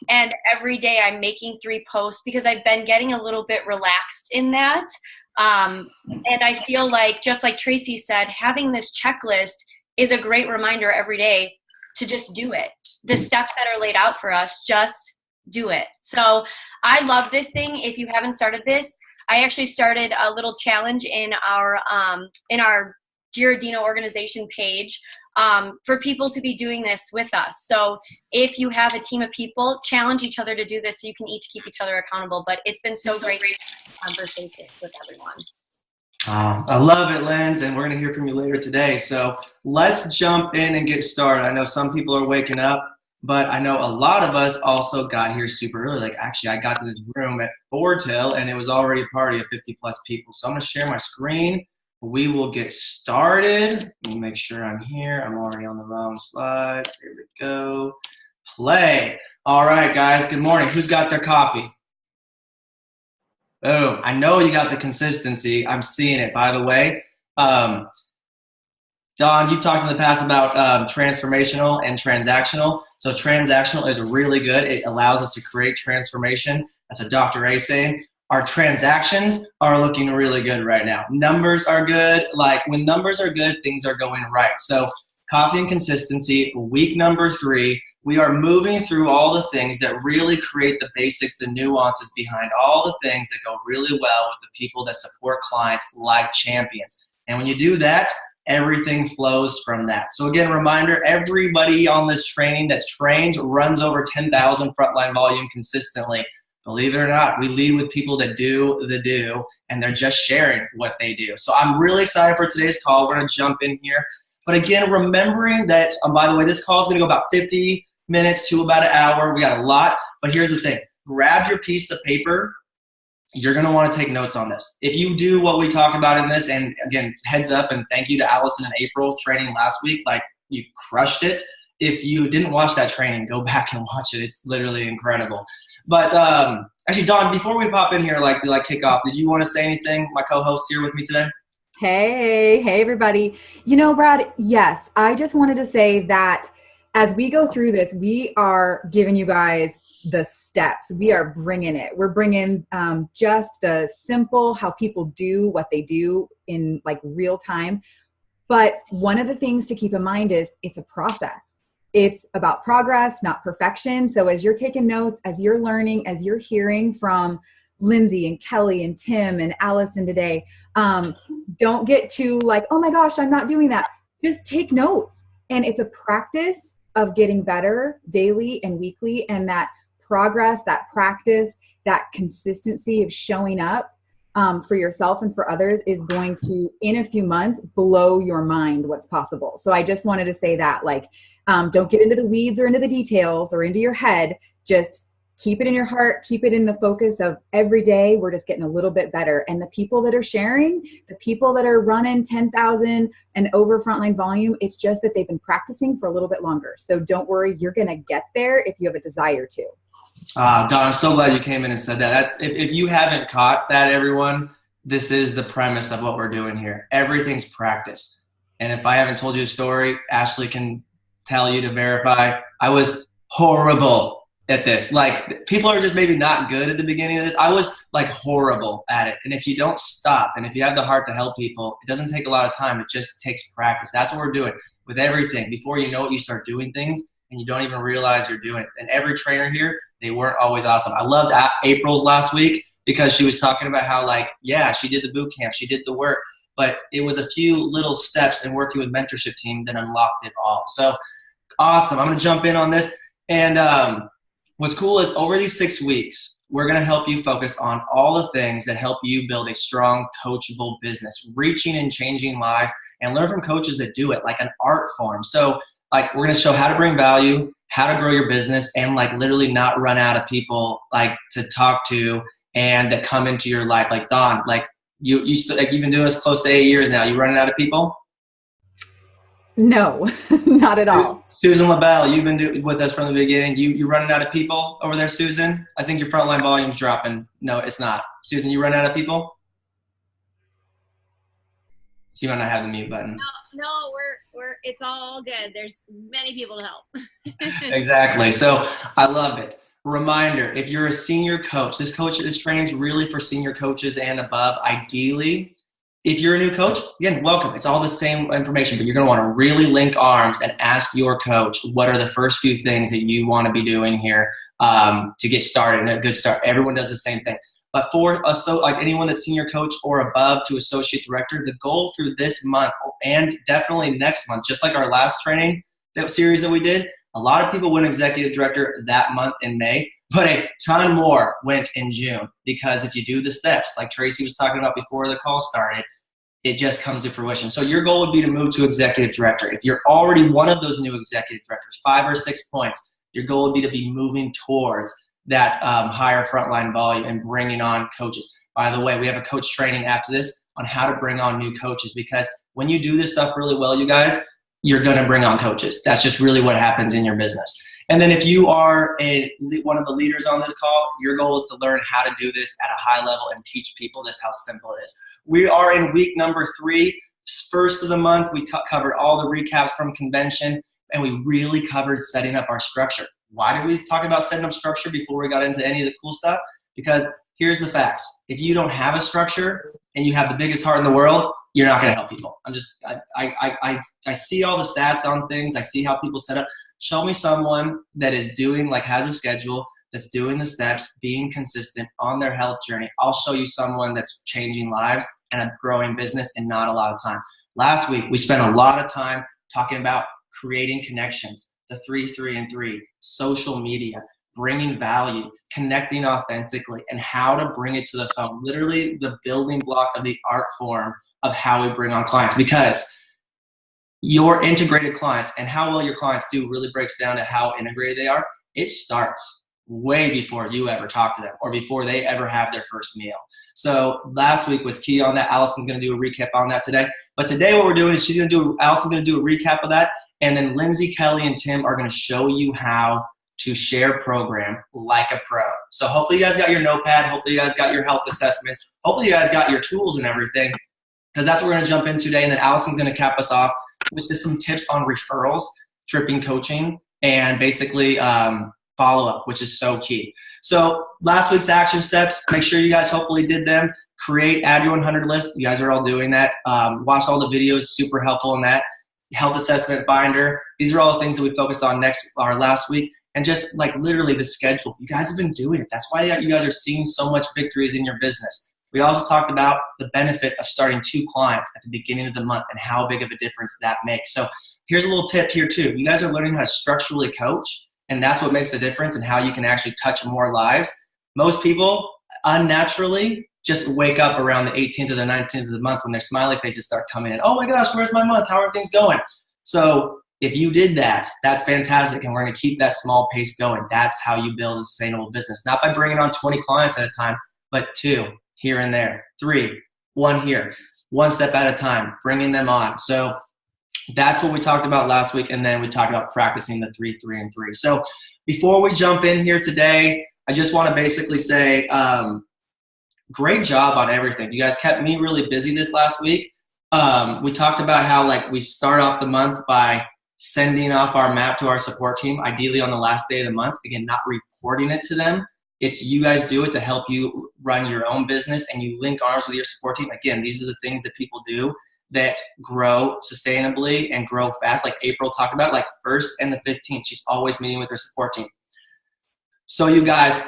And every day I'm making 3 posts because I've been getting a little bit relaxed in that. And I feel like, just like Tracy said, having this checklist is a great reminder every day to just do it. The steps that are laid out for us, just do it. So I love this thing. If you haven't started this, I actually started a little challenge in our Giardino organization page for people to be doing this with us. So if you have a team of people, challenge each other to do this so you can each keep each other accountable. But it's been so great conversation with everyone. I love it, Linz, and we're going to hear from you later today. So let's jump in and get started. I know some people are waking up, but I know a lot of us also got here super early. Like, actually, I got to this room at 4 till, and it was already a party of 50-plus people. So I'm going to share my screen. We will get started. Let me make sure I'm here. I'm already on the wrong slide. Here we go. Play. All right, guys. Good morning. Who's got their coffee? Oh, I know you got the consistency. I'm seeing it, by the way. Don, you talked in the past about transformational and transactional. So transactional is really good. It allows us to create transformation. That's a Dr. A saying. Our transactions are looking really good right now. Numbers are good. Like, when numbers are good, things are going right. So coffee and consistency, week number 3. We are moving through all the things that really create the basics, the nuances behind all the things that go really well with the people that support clients like champions. And when you do that, everything flows from that. So again, reminder, everybody on this training that's trained runs over 10,000 frontline volume consistently. Believe it or not, we lead with people that do the do, and they're just sharing what they do. So I'm really excited for today's call. We're going to jump in here. But again, remembering that, by the way, this call is going to go about 50 minutes to about an hour. We got a lot, but here's the thing. Grab your piece of paper. You're going to want to take notes on this. If you do what we talk about in this, and again, heads up, and thank you to Allison and April training last week. Like, you crushed it. If you didn't watch that training, go back and watch it. It's literally incredible. But actually, Dawn, before we pop in here, to kick off, did you want to say anything? My co-host here with me today. Hey, everybody. You know, Brad, yes, I just wanted to say that as we go through this, we are giving you guys the steps. We are bringing it. We're bringing just the simple, how people do what they do in like real time. But one of the things to keep in mind is it's a process. It's about progress, not perfection. So as you're taking notes, as you're learning, as you're hearing from Lindsay and Kelly and Tim and Allison today, don't get too like, oh my gosh, I'm not doing that. Just take notes. And it's a practice of getting better daily and weekly. And that progress, that practice, that consistency of showing up for yourself and for others is going to, in a few months, blow your mind what's possible. So I just wanted to say that, don't get into the weeds or into the details or into your head. Just keep it in your heart, keep it in the focus of every day. We're just getting a little bit better. And the people that are sharing, the people that are running 10,000 and over frontline volume, it's just that they've been practicing for a little bit longer. So don't worry, you're going to get there if you have a desire to. Don, I'm so glad you came in and said that. If you haven't caught that, everyone, this is the premise of what we're doing here. Everything's practice. And if I haven't told you a story, Ashley can tell you to verify. I was horrible at this. Like, people are just maybe not good at the beginning of this. I was like horrible at it. And if you don't stop, and if you have the heart to help people, it doesn't take a lot of time. It just takes practice. That's what we're doing with everything. Before you know it, you start doing things and you don't even realize you're doing it. And every trainer here, they weren't always awesome. I loved April's last week because she was talking about how, like, yeah, she did the boot camp, she did the work, but it was a few little steps in working with mentorship team that unlocked it all. So awesome. I'm going to jump in on this. And what's cool is over these 6 weeks, we're going to help you focus on all the things that help you build a strong, coachable business, reaching and changing lives, and learn from coaches that do it like an art form. So, like, we're going to show how to bring value, how to grow your business, and like literally not run out of people like to talk to and that come into your life. Like, Don, like you've been doing this close to 8 years now. You running out of people? No, not at all. Susan LaBelle, you've been with us from the beginning. You running out of people over there, Susan? I think your frontline volume's dropping. No, it's not. Susan, you running out of people? She might not have the mute button. No, it's all good. There's many people to help. Exactly. So I love it. Reminder, if you're a senior coach, this training is really for senior coaches and above, ideally. If you're a new coach, again, welcome. It's all the same information, but you're going to want to really link arms and ask your coach, what are the first few things that you want to be doing here to get started and a good start. Everyone does the same thing. But for like anyone that's senior coach or above to associate director, the goal through this month and definitely next month, just like our last training series that we did, a lot of people went executive director that month in May, but a ton more went in June, because if you do the steps, like Tracy was talking about before the call started, it just comes to fruition. So your goal would be to move to executive director. If you're already one of those new executive directors, 5 or 6 points, your goal would be to be moving towards that higher frontline volume and bringing on coaches. By the way, we have a coach training after this on how to bring on new coaches, because when you do this stuff really well, you guys, you're going to bring on coaches. That's just really what happens in your business. And then if you are one of the leaders on this call, your goal is to learn how to do this at a high level and teach people this how simple it is. We are in week number 3, first of the month. We covered all the recaps from convention, and we really covered setting up our structure. Why did we talk about setting up structure before we got into any of the cool stuff? Because here's the facts. If you don't have a structure and you have the biggest heart in the world, you're not going to help people. I see all the stats on things. I see how people set up. Show me someone that is doing, like, has a schedule, that's doing the steps, being consistent on their health journey. I'll show you someone that's changing lives and a growing business in not a lot of time. Last week, we spent a lot of time talking about creating connections, the 3, 3, and 3, social media, bringing value, connecting authentically, and how to bring it to the phone. Literally the building block of the art form of how we bring on clients, because your integrated clients and how well your clients do really breaks down to how integrated they are. It starts way before you ever talk to them or before they ever have their first meal. So last week was key on that. Allison's going to do a recap on that today. But today what we're doing is Allison's going to do a recap of that. And then Lindsay, Kelly, and Tim are going to show you how to share program like a pro. So hopefully you guys got your notepad. Hopefully you guys got your health assessments. Hopefully you guys got your tools and everything, because that's what we're going to jump into today. And then Allison's going to cap us off with just some tips on referrals, tripping coaching, and basically follow-up, which is so key. So last week's action steps, make sure you guys hopefully did them. Create, add your 100 list. You guys are all doing that. Watch all the videos, super helpful in that. Health assessment binder. These are all the things that we focused on last week. And just like literally the schedule. You guys have been doing it. That's why you guys are seeing so much victories in your business. We also talked about the benefit of starting 2 clients at the beginning of the month and how big of a difference that makes. So here's a little tip here too. You guys are learning how to structurally coach, and that's what makes the difference and how you can actually touch more lives. Most people unnaturally just wake up around the 18th or the 19th of the month when their smiley faces start coming in. Oh my gosh, where's my month? How are things going? So if you did that, that's fantastic, and we're going to keep that small pace going. That's how you build a sustainable business. Not by bringing on 20 clients at a time, but 2 here and there, 3, 1 here, 1 step at a time, bringing them on. So that's what we talked about last week, and then we talked about practicing the 3, 3, and 3. So before we jump in here today, I just want to basically say great job on everything. You guys kept me really busy this last week. We talked about how we start off the month by sending off our map to our support team, ideally on the last day of the month. Again, not reporting it to them. It's you guys do it to help you run your own business, and you link arms with your support team. Again, these are the things that people do that grow sustainably and grow fast. Like April talked about, 1st and the 15th, she's always meeting with her support team. So you guys,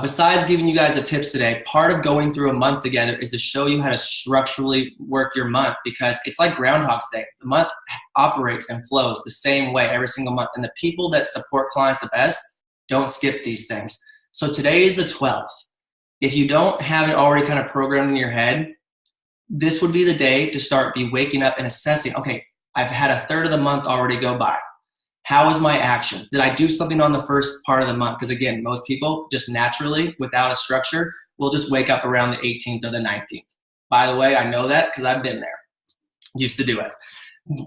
besides giving you guys the tips today, part of going through a month together is to show you how to structurally work your month, because it's like Groundhog's Day. The month operates and flows the same way every single month. And the people that support clients the best don't skip these things. So today is the 12th. If you don't have it already kind of programmed in your head, this would be the day to start waking up and assessing, okay, I've had a third of the month already go by. How is my actions? Did I do something on the first part of the month? Because again, most people just naturally, without a structure, will just wake up around the 18th or the 19th. By the way, I know that because I've been there. Used to do it.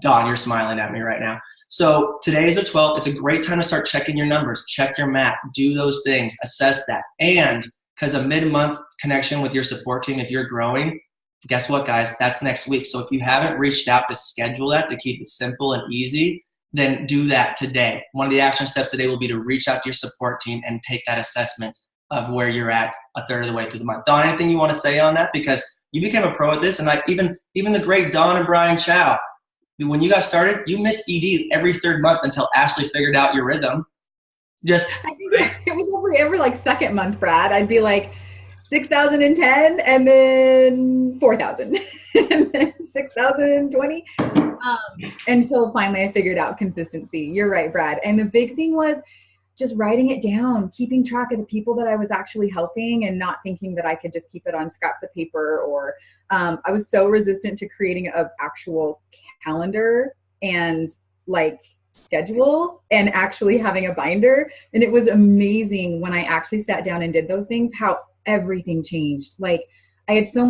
Dawn, you're smiling at me right now. So today is the 12th. It's a great time to start checking your numbers, check your map, do those things, assess that. And because a mid-month connection with your support team, if you're growing, guess what, guys? That's next week. So if you haven't reached out to schedule that, to keep it simple and easy, then do that today. One of the action steps today will be to reach out to your support team and take that assessment of where you're at a third of the way through the month. Don, anything you want to say on that? Because you became a pro at this, and even the great Don and Brian Chow, when you guys started, you missed ED every third month until Ashley figured out your rhythm. I think it was every like second month, Brad. I'd be like 6,010 and then 4,000 and then 6,020 until finally I figured out consistency. You're right, Brad. And the big thing was just writing it down, keeping track of the people that I was actually helping and not thinking that I could just keep it on scraps of paper or I was so resistant to creating an actual calendar and like schedule and actually having a binder. And it was amazing when I actually sat down and did those things, how everything changed. Like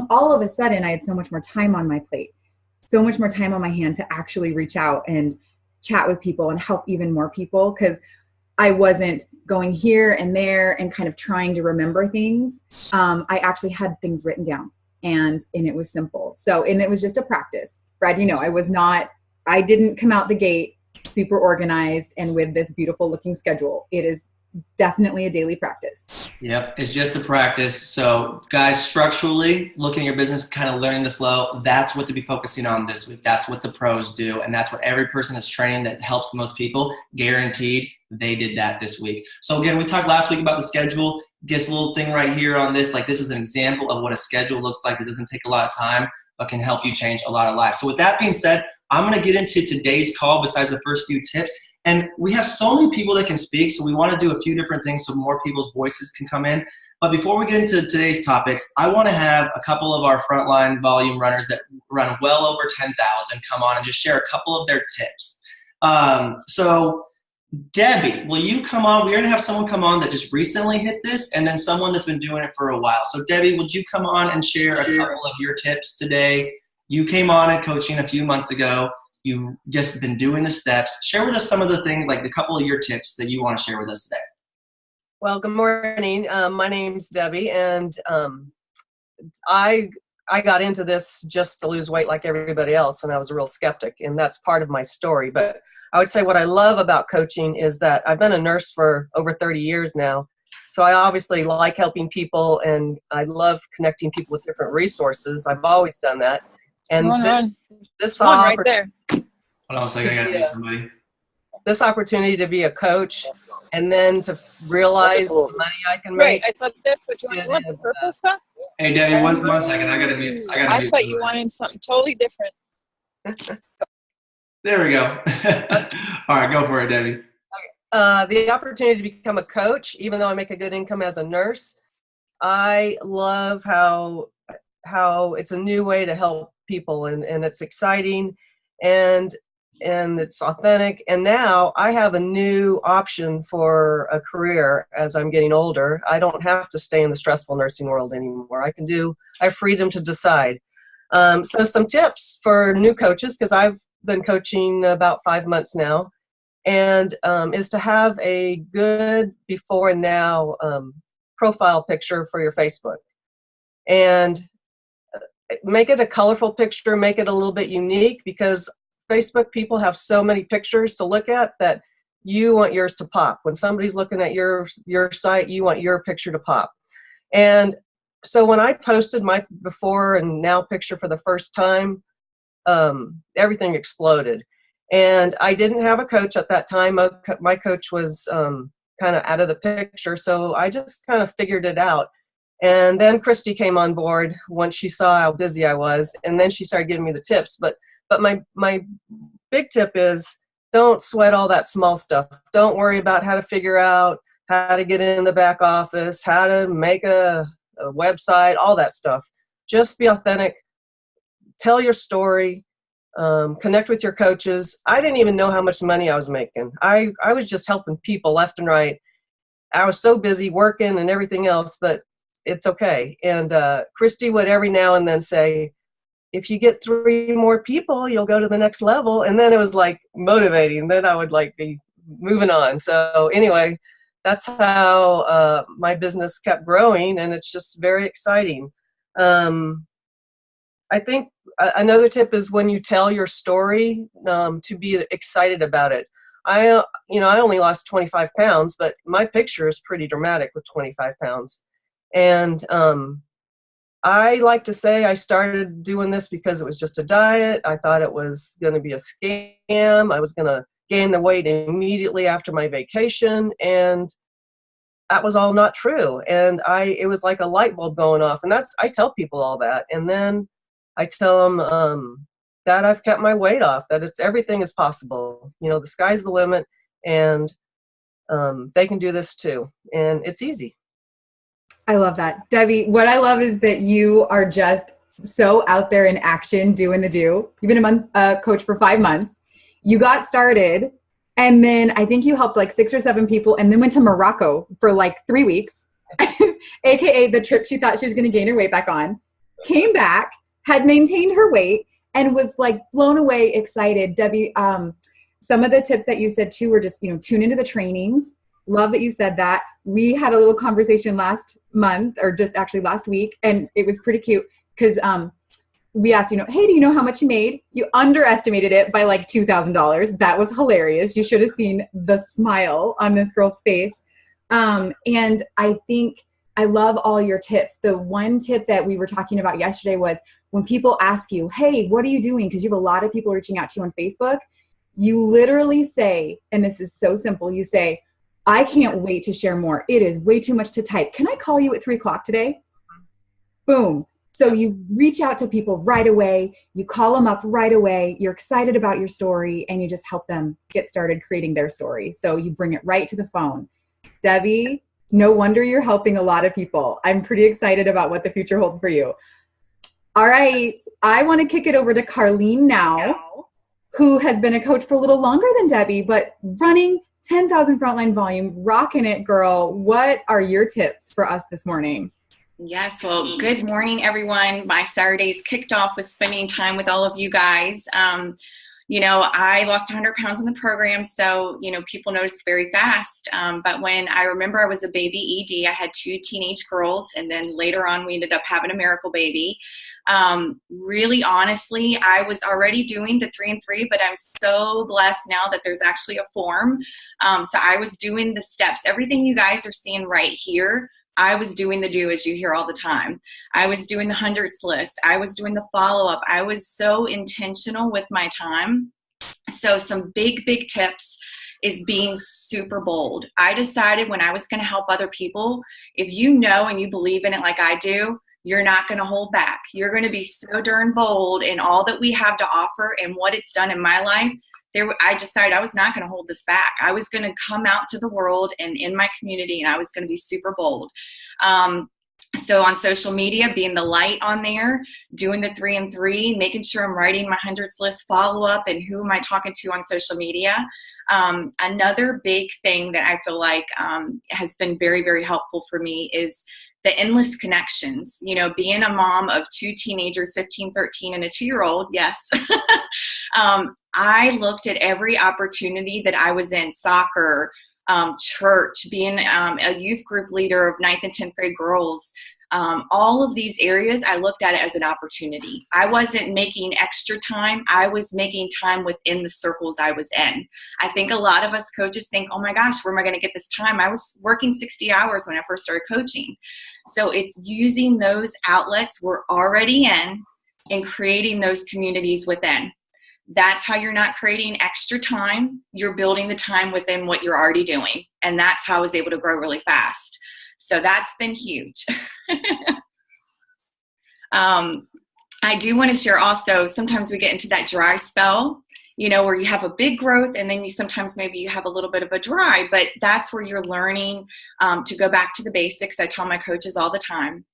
all of a sudden I had so much more time on my plate, so much more time on my hand to actually reach out and chat with people and help even more people. Cause I wasn't going here and there and kind of trying to remember things. I actually had things written down and it was simple. And it was just a practice. Brad, I didn't come out the gate super organized and with this beautiful looking schedule. It is definitely a daily practice. Yep, it's just a practice. So guys, structurally looking at your business, kind of learning the flow, that's what to be focusing on this week. That's what the pros do. And that's what every person that's training that helps the most people, guaranteed they did that this week. So again, we talked last week about the schedule. This little thing right here on this, like this is an example of what a schedule looks like. It doesn't take a lot of time, but can help you change a lot of lives. So with that being said, I'm going to get into today's call besides the first few tips. And we have so many people that can speak, so we want to do a few different things so more people's voices can come in. But before we get into today's topics, I want to have a couple of our frontline volume runners that run well over 10,000 come on and just share a couple of their tips. So Debbie, will you come on? We're going to have someone come on that just recently hit this and then someone that's been doing it for a while. So Debbie, would you come on and share a couple of your tips today? You came on at coaching a few months ago. You've just been doing the steps. Share with us some of the things, like a couple of your tips that you want to share with us today. Well, good morning. My name's Debbie, and I got into this just to lose weight like everybody else, and I was a real skeptic, and that's part of my story. But I would say what I love about coaching is that I've been a nurse for over 30 years now, so I obviously like helping people, and I love connecting people with different resources. I've always done that. And this right there. Hold on a second, I gotta meet somebody. This opportunity to be a coach and then to realize the money I can make. Right, I thought that's what you want the purple stuff? Hey Debbie, one second, I gotta mute. I thought you wanted something totally different. There we go. All right, go for it, Debbie. The opportunity to become a coach, even though I make a good income as a nurse, I love how it's a new way to help people, and it's exciting and it's authentic. And now I have a new option for a career as I'm getting older. I don't have to stay in the stressful nursing world anymore. I have freedom to decide. So some tips for new coaches, because I've been coaching about 5 months now, and is to have a good before and now profile picture for your Facebook. And make it a colorful picture, make it a little bit unique, because Facebook people have so many pictures to look at that you want yours to pop. When somebody's looking at your site, you want your picture to pop. And so when I posted my before and now picture for the first time, everything exploded. And I didn't have a coach at that time. My coach was kind of out of the picture, so I just kind of figured it out. And then Christy came on board once she saw how busy I was, and then she started giving me the tips. But my big tip is, don't sweat all that small stuff. Don't worry about how to figure out how to get in the back office, how to make a website, all that stuff. Just be authentic. Tell your story. Connect with your coaches. I didn't even know how much money I was making. I was just helping people left and right. I was so busy working and everything else, but it's okay. And Christy would every now and then say, if you get 3 more people, you'll go to the next level. And then it was like motivating. Then I would like be moving on. So anyway, that's how my business kept growing, and it's just very exciting. I think Another tip is when you tell your story, to be excited about it. I only lost 25 pounds, but my picture is pretty dramatic with 25 pounds. And I like to say I started doing this because it was just a diet. I thought it was going to be a scam. I was going to gain the weight immediately after my vacation, and that was all not true. And it was like a light bulb going off. And I tell people all that. And then I tell them that I've kept my weight off, that everything is possible. The sky's the limit, and they can do this too. And it's easy. I love that. Debbie, what I love is that you are just so out there in action, doing the do. You've been a coach for 5 months. You got started, and then I think you helped like 6 or 7 people, and then went to Morocco for like 3 weeks, AKA the trip she thought she was going to gain her weight back on, came back, had maintained her weight, and was like blown away, excited. Debbie, some of the tips that you said too were just, tune into the trainings. Love that you said that. We had a little conversation last month, or just actually last week, and it was pretty cute because we asked, hey, do you know how much you made? You underestimated it by like $2,000. That was hilarious. You should have seen the smile on this girl's face. And I think I love all your tips. The one tip that we were talking about yesterday was when people ask you, hey, what are you doing? Because you have a lot of people reaching out to you on Facebook. You literally say, and this is so simple, you say, I can't wait to share more. It is way too much to type. Can I call you at 3:00 today? Boom. So you reach out to people right away. You call them up right away. You're excited about your story, and you just help them get started creating their story. So you bring it right to the phone. Debbie, no wonder you're helping a lot of people. I'm pretty excited about what the future holds for you. All right. I want to kick it over to Carlene now, who has been a coach for a little longer than Debbie, but running 10,000 frontline volume, rocking it, girl. What are your tips for us this morning? Yes, well, good morning, everyone. My Saturdays kicked off with spending time with all of you guys. I lost 100 pounds in the program, so, people noticed very fast. But when I remember I was a baby ED, I had 2 teenage girls, and then later on we ended up having a miracle baby. Really, honestly, I was already doing the 3 and 3, but I'm so blessed now that there's actually a form. So I was doing the steps. Everything you guys are seeing right here, I was doing the do, as you hear all the time. I was doing the hundreds list. I was doing the follow-up. I was so intentional with my time. So some big tips is being super bold. I decided when I was going to help other people, if you know and you believe in it like I do, you're not going to hold back. You're going to be so darn bold in all that we have to offer and what it's done in my life. I decided I was not going to hold this back. I was going to come out to the world and in my community, and I was going to be super bold. So on social media, being the light on there, doing the 3 and 3, making sure I'm writing my hundreds list follow up and who am I talking to on social media. Another big thing that I feel like has been very, very helpful for me is the endless connections. Being a mom of 2 teenagers, 15, 13, and a 2-year-old, yes. I looked at every opportunity that I was in, soccer, church, being a youth group leader of 9th and 10th grade girls. All of these areas, I looked at it as an opportunity. I wasn't making extra time. I was making time within the circles I was in. I think a lot of us coaches think, oh my gosh, where am I going to get this time? I was working 60 hours when I first started coaching. So it's using those outlets we're already in and creating those communities within. That's how you're not creating extra time. You're building the time within what you're already doing. And that's how I was able to grow really fast. So that's been huge. I do want to share also, sometimes we get into that dry spell, where you have a big growth and then sometimes maybe you have a little bit of a dry, but that's where you're learning to go back to the basics. I tell my coaches all the time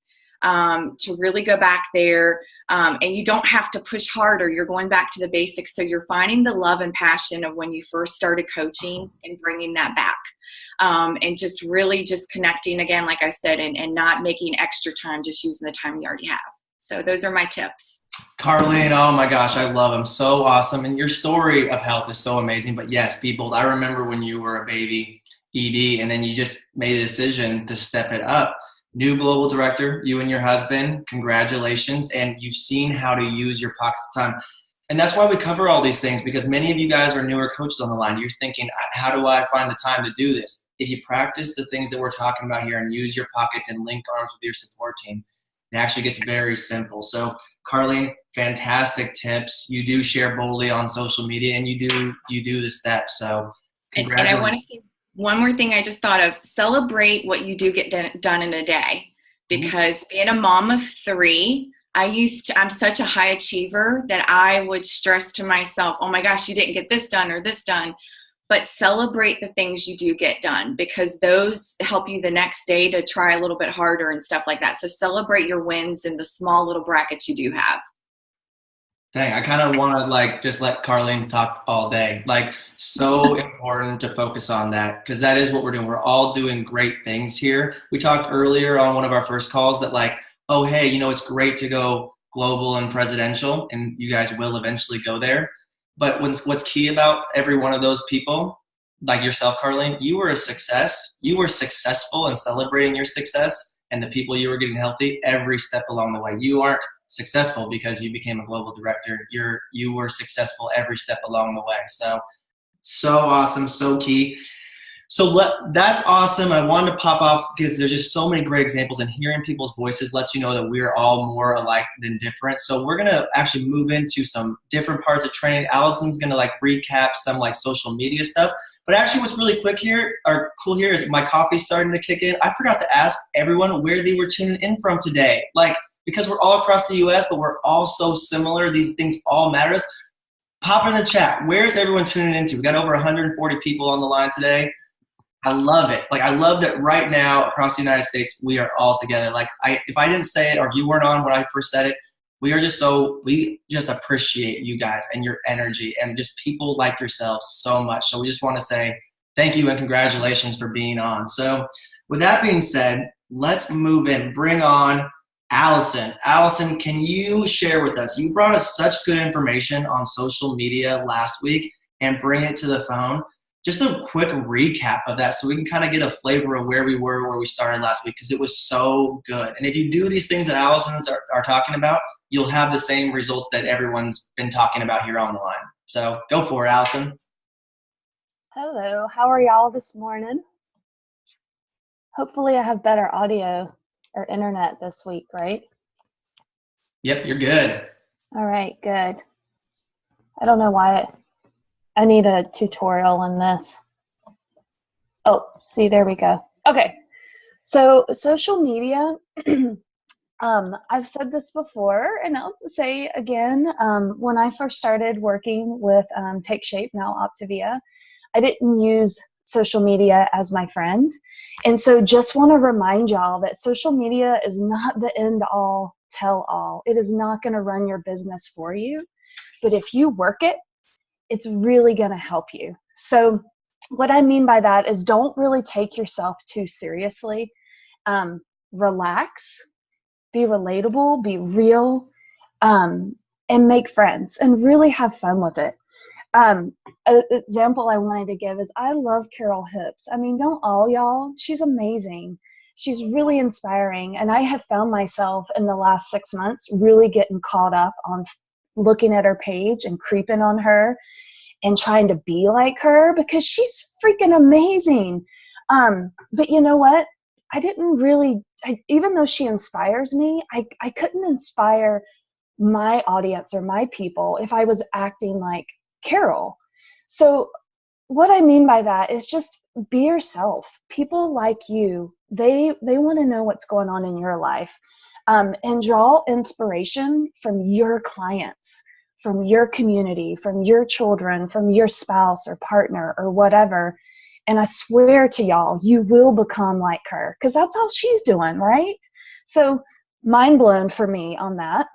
to really go back there. And you don't have to push harder. You're going back to the basics. So you're finding the love and passion of when you first started coaching and bringing that back. And just really just connecting again, like I said, and not making extra time, just using the time you already have. So those are my tips. Carlene, oh my gosh, I love them. So awesome. And your story of health is so amazing. But yes, people, I remember when you were a baby ED and then you just made a decision to step it up. new global director, you and your husband, congratulations. And you've seen how to use your pockets of time. And that's why we cover all these things, because many of you guys are newer coaches on the line. You're thinking, how do I find the time to do this? If you practice the things that we're talking about here and use your pockets and link arms with your support team, it actually gets very simple. So Carlene, fantastic tips. You do share boldly on social media, and you do the steps. So congratulations. And I want to say one more thing I just thought of. Celebrate what you do get done in a day, because being a mom of 3, I'm such a high achiever that I would stress to myself, oh my gosh, you didn't get this done or this done. But celebrate the things you do get done, because those help you the next day to try a little bit harder and stuff like that. So celebrate your wins in the small little brackets you do have. Dang, I kind of want to just let Carlene talk all day. So important to focus on that, because that is what we're doing. We're all doing great things here. We talked earlier on one of our first calls that oh, hey, it's great to go global and presidential, and you guys will eventually go there. But what's key about every one of those people, like yourself, Carlene, you were a success. You were successful in celebrating your success and the people you were getting healthy every step along the way. You aren't successful because you became a global director. You were successful every step along the way. So awesome, so key. So that's awesome. I wanted to pop off because there's just so many great examples, and hearing people's voices lets you know that we're all more alike than different. So we're going to actually move into some different parts of training. Allison's going to recap some social media stuff. But actually what's really cool here is my coffee's starting to kick in. I forgot to ask everyone where they were tuning in from today. Because we're all across the US, but we're all so similar. These things all matter. Pop in the chat. Where's everyone tuning into? We got over 140 people on the line today. I love it. I love that right now across the United States, we are all together. If I didn't say it, or if you weren't on when I first said it, we just appreciate you guys and your energy and just people like yourselves so much. So we just want to say thank you and congratulations for being on. So with that being said, let's move in. Bring on Allison. Allison, can you share with us? You brought us such good information on social media last week and bring it to the phone. Just a quick recap of that so we can kind of get a flavor of where we were, where we started last week, because it was so good. And if you do these things that Allison's are talking about, you'll have the same results that everyone's been talking about here on the line. So go for it, Allison. Hello, how are y'all this morning? Hopefully I have better audio or internet this week, right? Yep, you're good. All right, good. I don't know why I need a tutorial on this. Oh, see, there we go. Okay, so social media, I've said this before, and I'll say again, when I first started working with Take Shape, now Optavia, I didn't use social media as my friend. And so just want to remind y'all that social media is not the end all tell all. It is not going to run your business for you. But if you work it, it's really going to help you. So what I mean by that is don't really take yourself too seriously. Relax, be relatable, be real, and make friends and really have fun with it. An example I wanted to give is I love Carol Hips. I mean, don't all y'all? She's amazing. She's really inspiring. And I have found myself in the last 6 months really getting caught up on looking at her page and creeping on her and trying to be like her because she's freaking amazing. But you know what? I didn't really, even though she inspires me, I couldn't inspire my audience or my people if I was acting like Carol. So what I mean by that is just be yourself. People like you, they want to know what's going on in your life, and draw inspiration from your clients, from your community, from your children, from your spouse or partner or whatever. And I swear to y'all, you will become like her because that's all she's doing, right? So mind blown for me on that.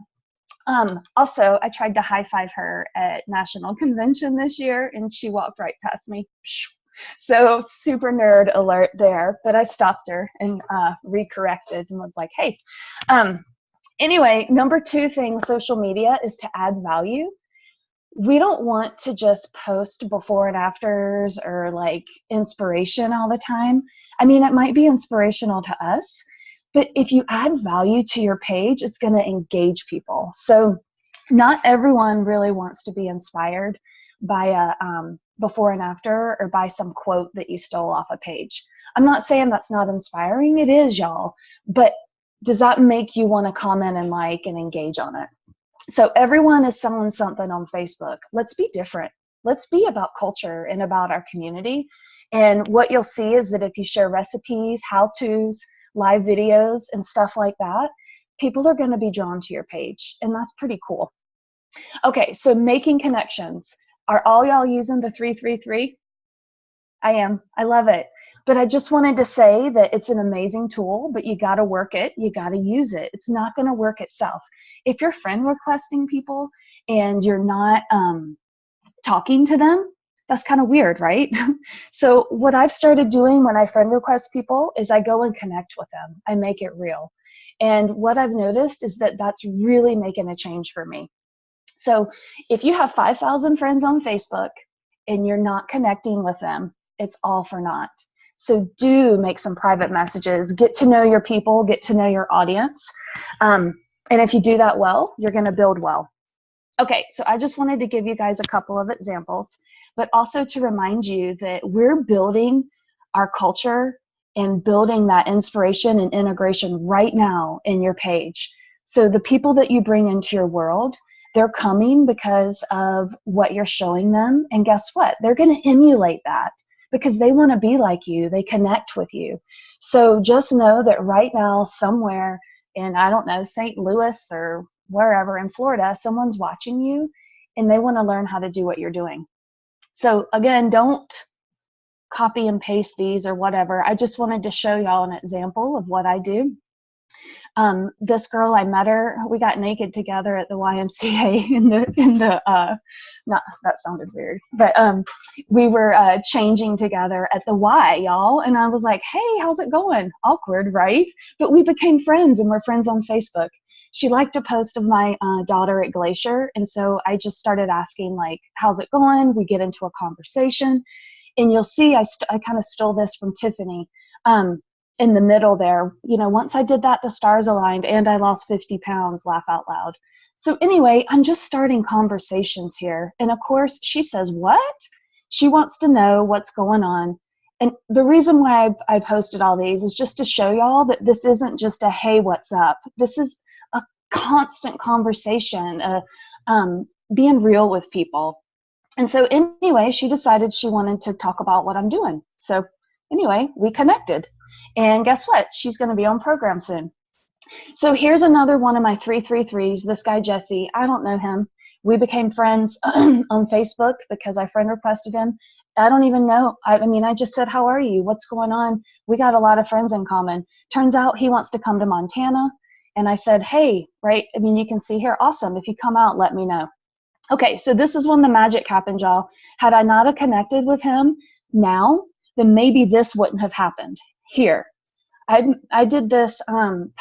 Also, I tried to high five her at National Convention this year and she walked right past me. So super nerd alert there, but I stopped her and recorrected and was like, hey. Anyway, number 2 thing, social media is to add value. We don't want to just post before and afters or like inspiration all the time. I mean, it might be inspirational to us, But if you add value to your page, it's going to engage people. So not everyone really wants to be inspired by a before and after, or by some quote that you stole off a page. I'm not saying that's not inspiring. It is, y'all. But does that make you want to comment and like and engage on it? So everyone is selling something on Facebook. Let's be different. Let's be about culture and about our community. And what you'll see is that if you share recipes, how-tos, live videos, and stuff like that, people are going to be drawn to your page. And that's pretty cool. Okay, so making connections. Are all y'all using the 333? I am. I love it. But I just wanted to say that it's an amazing tool, but you got to work it. You got to use it. It's not going to work itself. If you're friend requesting people and you're not talking to them, that's kind of weird, right? So what I've started doing when I friend request people is I go and connect with them. I make it real. And what I've noticed is that that's really making a change for me. So if you have 5,000 friends on Facebook and you're not connecting with them, it's all for naught. So do make some private messages, get to know your people, get to know your audience. And if you do that well, you're going to build well. Okay, so I just wanted to give you guys a couple of examples, but also to remind you that we're building our culture and building that inspiration and integration right now in your page. So the people that you bring into your world, they're coming because of what you're showing them. And guess what? They're going to emulate that because they want to be like you. They connect with you. So just know that right now, somewhere in, I don't know, St. Louis or wherever in Florida, someone's watching you and they want to learn how to do what you're doing. So again, don't copy and paste these or whatever. I just wanted to show y'all an example of what I do. This girl, I met her, we got naked together at the YMCA not, that sounded weird, but we were changing together at the Y, y'all. And I was like, hey, how's it going? Awkward, right? But we became friends and we're friends on Facebook. She liked a post of my daughter at Glacier. And so I just started asking, like, how's it going? We get into a conversation. And you'll see I kind of stole this from Tiffany. In the middle there, you know, once I did that, the stars aligned and I lost 50 pounds, laugh out loud. So anyway, I'm just starting conversations here. And of course, she says, what? She wants to know what's going on. And the reason why I posted all these is just to show y'all that this isn't just a, hey, what's up? This is a constant conversation, being real with people. And so anyway, she decided she wanted to talk about what I'm doing. So anyway, we connected. And guess what? She's going to be on program soon. So here's another one of my 333s. This guy, Jesse, I don't know him. We became friends on Facebook because I friend requested him. I don't even know. I mean, I just said, how are you? What's going on? We got a lot of friends in common. Turns out he wants to come to Montana. And I said, hey, right? I mean, you can see here. Awesome. If you come out, let me know. Okay, so this is when the magic happened, y'all. Had I not have connected with him now, then maybe this wouldn't have happened. Here, I did this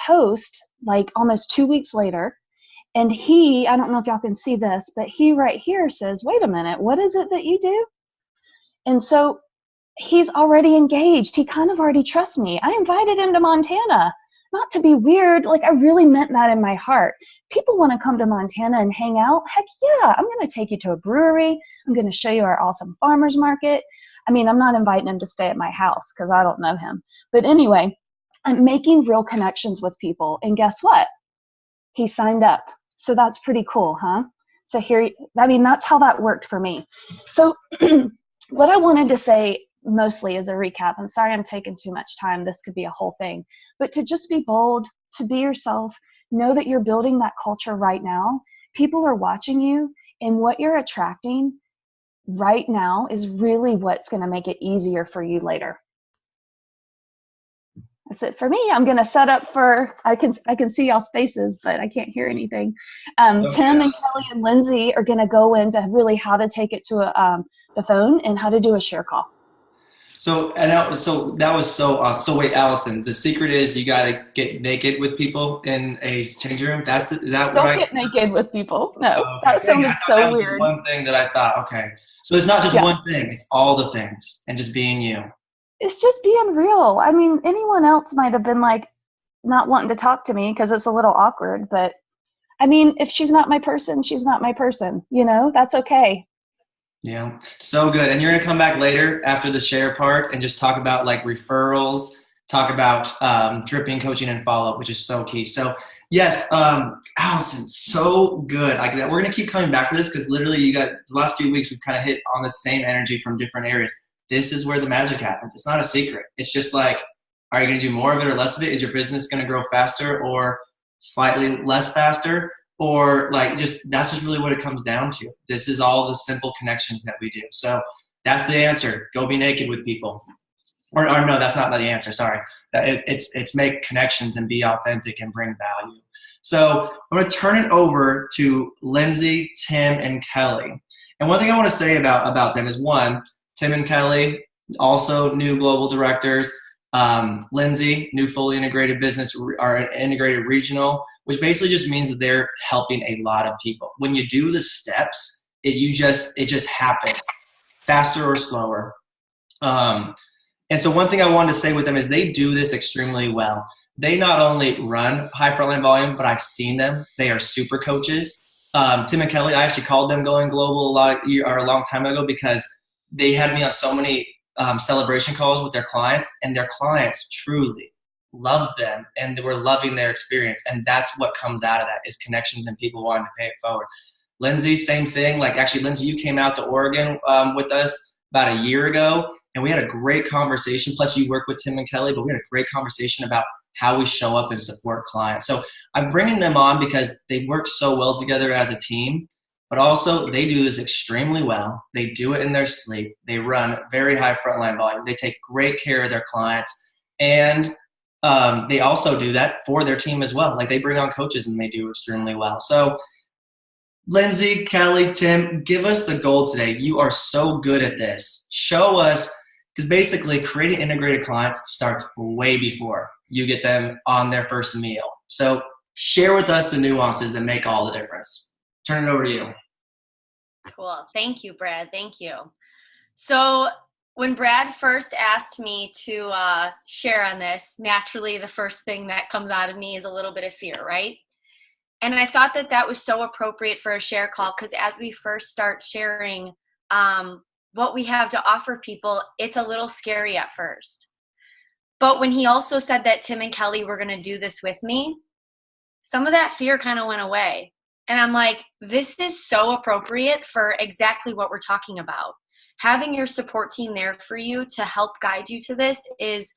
post like almost 2 weeks later, and he, I don't know if y'all can see this, but he right here says, wait a minute, what is it that you do? And so he's already engaged. He kind of already trusts me. I invited him to Montana, not to be weird. Like, I really meant that in my heart. People want to come to Montana and hang out. Heck yeah, I'm going to take you to a brewery. I'm going to show you our awesome farmers market. I mean, I'm not inviting him to stay at my house because I don't know him. But anyway, I'm making real connections with people. And guess what? He signed up. So that's pretty cool, huh? So here, I mean, that's how that worked for me. So what I wanted to say mostly as a recap, I'm sorry I'm taking too much time. This could be a whole thing. But to just be bold, to be yourself, know that you're building that culture right now. People are watching you, and what you're attracting right now is really what's going to make it easier for you later. That's it for me. I'm going to set up for, I can see y'all's faces, but I can't hear anything. Tim and Kelly and Lindsay are going to go into really how to take it to the phone and how to do a share call. So that was so so wait, Allison, the secret is you got to get naked with people in a changing room. Is that Don't get naked with people. No, that sounded so weird. One thing that I thought, okay. So it's not just one thing, it's all the things and just being you. It's just being real. I mean, anyone else might have been like, not wanting to talk to me because it's a little awkward. But I mean, if she's not my person, she's not my person, you know, that's okay. Yeah, so good. And you're going to come back later after the share part and just talk about like referrals, talk about dripping coaching and follow-up, which is so key. So yes, Allison, so good. We're going to keep coming back to this because literally you got the last few weeks, we've kind of hit on the same energy from different areas. This is where the magic happens. It's not a secret. It's just like, are you going to do more of it or less of it? Is your business going to grow faster or slightly less faster? Or like that's just really what it comes down to. This is all the simple connections that we do. So that's the answer. Go be naked with people. Or no, that's not the answer. Sorry. It's make connections and be authentic and bring value. So I'm going to turn it over to Lindsay, Tim, and Kelly. And one thing I want to say about them is one, Tim and Kelly, also new global directors. Lindsay, new fully integrated business, or an integrated regional, which basically just means that they're helping a lot of people. When you do the steps, it just happens faster or slower. And so one thing I wanted to say with them is they do this extremely well. They not only run high frontline volume, but I've seen them. They are super coaches. Tim and Kelly, I actually called them Going Global a long time ago because they had me on so many celebration calls with their clients, and their clients truly loved them and they were loving their experience. And that's what comes out of that is connections and people wanting to pay it forward. Lindsay, same thing. Like actually, Lindsay, you came out to Oregon with us about a year ago, and we had a great conversation. Plus you work with Tim and Kelly, but we had a great conversation about how we show up and support clients. So I'm bringing them on because they work so well together as a team, but also they do this extremely well. They do it in their sleep. They run very high frontline volume. They take great care of their clients, and they also do that for their team as well. Like they bring on coaches and they do extremely well. So Lindsay, Kelly, Tim, give us the gold today. You are so good at this. Show us, because basically creating integrated clients starts way before you get them on their first meal. So share with us the nuances that make all the difference. Turn it over to you. Cool. Thank you, Brad. Thank you. So when Brad first asked me to share on this, naturally the first thing that comes out of me is a little bit of fear, right? And I thought that was so appropriate for a share call because as we first start sharing what we have to offer people, it's a little scary at first. But when he also said that Tim and Kelly were going to do this with me, some of that fear kind of went away. And I'm like, this is so appropriate for exactly what we're talking about. Having your support team there for you to help guide you to this is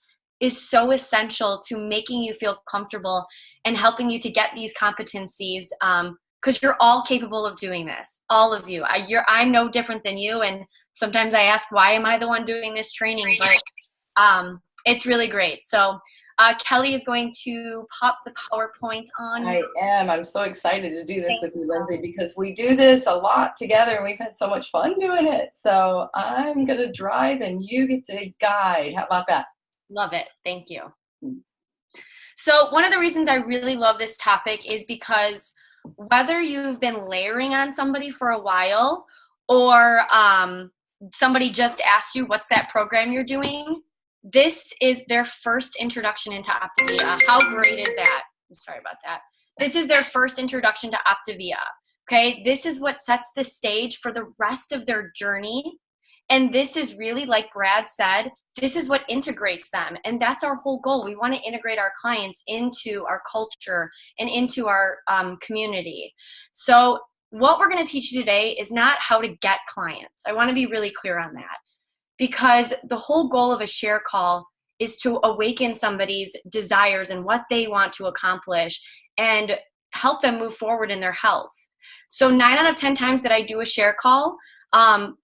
so essential to making you feel comfortable and helping you to get these competencies because you're all capable of doing this, all of you. I'm no different than you, and sometimes I ask, why am I the one doing this training? But it's really great. So Kelly is going to pop the PowerPoint on. I am. I'm so excited to do this with you, Lindsay, because we do this a lot together and we've had so much fun doing it. So I'm going to drive and you get to guide. How about that? Love it. Thank you. So one of the reasons I really love this topic is because whether you've been layering on somebody for a while or somebody just asked you what's that program you're doing, this is their first introduction into Optavia. How great is that? I'm sorry about that. This is their first introduction to Optavia. Okay, this is what sets the stage for the rest of their journey. And this is really, like Brad said, this is what integrates them. And that's our whole goal. We want to integrate our clients into our culture and into our community. So what we're going to teach you today is not how to get clients. I want to be really clear on that. Because the whole goal of a share call is to awaken somebody's desires and what they want to accomplish and help them move forward in their health. So 9 out of 10 times that I do a share call,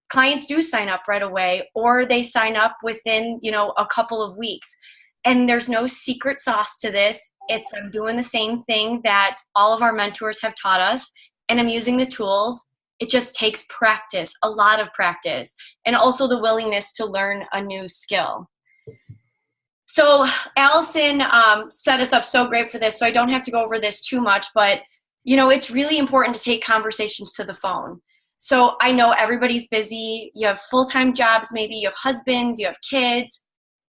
clients do sign up right away, or they sign up within, a couple of weeks. And there's no secret sauce to this. I'm doing the same thing that all of our mentors have taught us, and I'm using the tools. It just takes practice, a lot of practice, and also the willingness to learn a new skill. So Allison set us up so great for this, so I don't have to go over this too much, but it's really important to take conversations to the phone. So I know everybody's busy. You have full-time jobs, maybe you have husbands, you have kids,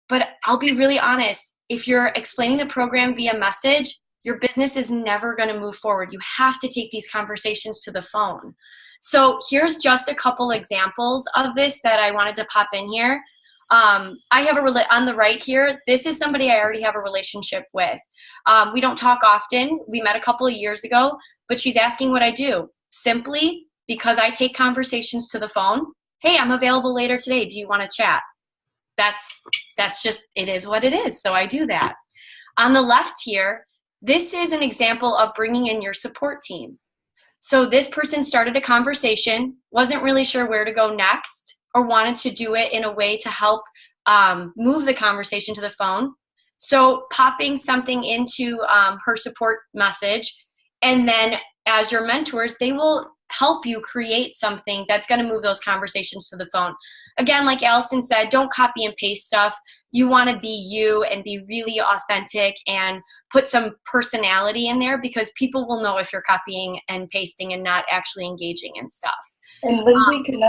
but I'll be really honest. if you're explaining the program via message, your business is never going to move forward. You have to take these conversations to the phone. So here's just a couple examples of this that I wanted to pop in here. I have on the right here, this is somebody I already have a relationship with. We don't talk often. We met a couple of years ago, but she's asking what I do. Simply because I take conversations to the phone. Hey, I'm available later today. Do you want to chat? That's just, it is what it is. So I do that. On the left here, this is an example of bringing in your support team. So this person started a conversation, wasn't really sure where to go next, or wanted to do it in a way to help move the conversation to the phone. So popping something into her support message, and then as your mentors, they will help you create something that's going to move those conversations to the phone. Again, like Allison said, don't copy and paste stuff. You want to be you and be really authentic and put some personality in there, because people will know if you're copying and pasting and not actually engaging in stuff. And Lindsay, can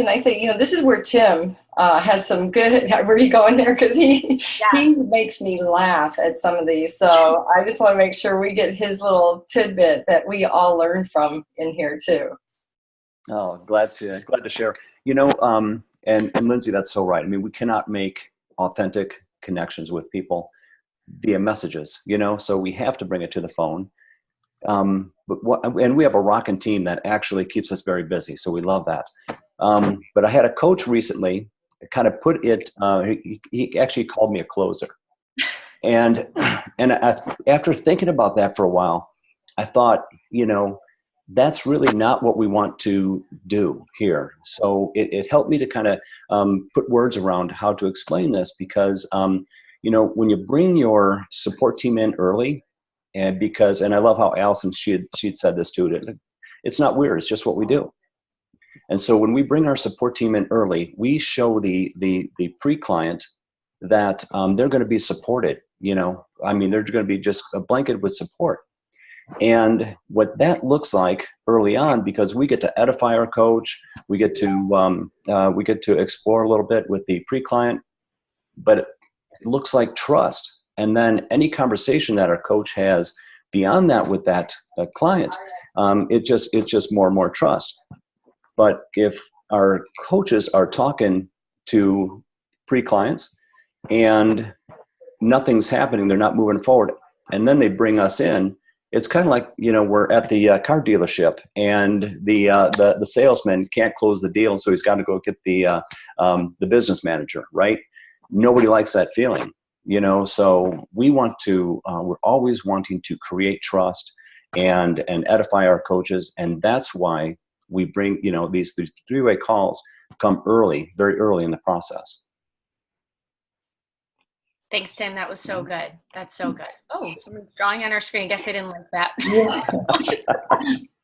I say, this is where Tim has some good, where are you going there? Because he makes me laugh at some of these. So I just want to make sure we get his little tidbit that we all learn from in here too. Oh, glad to share. And Lindsay, that's so right. I mean, we cannot make authentic connections with people via messages, so we have to bring it to the phone. And we have a rocking team that actually keeps us very busy, so we love that. But I had a coach recently kind of put it. He actually called me a closer, and after thinking about that for a while, I thought, that's really not what we want to do here. So it helped me to kind of put words around how to explain this, because when you bring your support team in early. And I love how Allison, she'd said this too, it's not weird, it's just what we do. And so when we bring our support team in early, we show the pre-client that they're going to be supported, they're going to be just blanketed with support. And what that looks like early on, because we get to edify our coach, we get to explore a little bit with the pre-client, but it looks like trust. And then any conversation that our coach has beyond that with that client, it's just more and more trust. But if our coaches are talking to pre-clients and nothing's happening, they're not moving forward, and then they bring us in, it's kind of like, we're at the car dealership and the salesman can't close the deal, so he's got to go get the business manager, right? Nobody likes that feeling. So we want to, we're always wanting to create trust and edify our coaches. And that's why we bring, these three-way calls come early, very early in the process. Thanks, Tim. That was so good. That's so good. Oh, someone's drawing on our screen. I guess they didn't like that.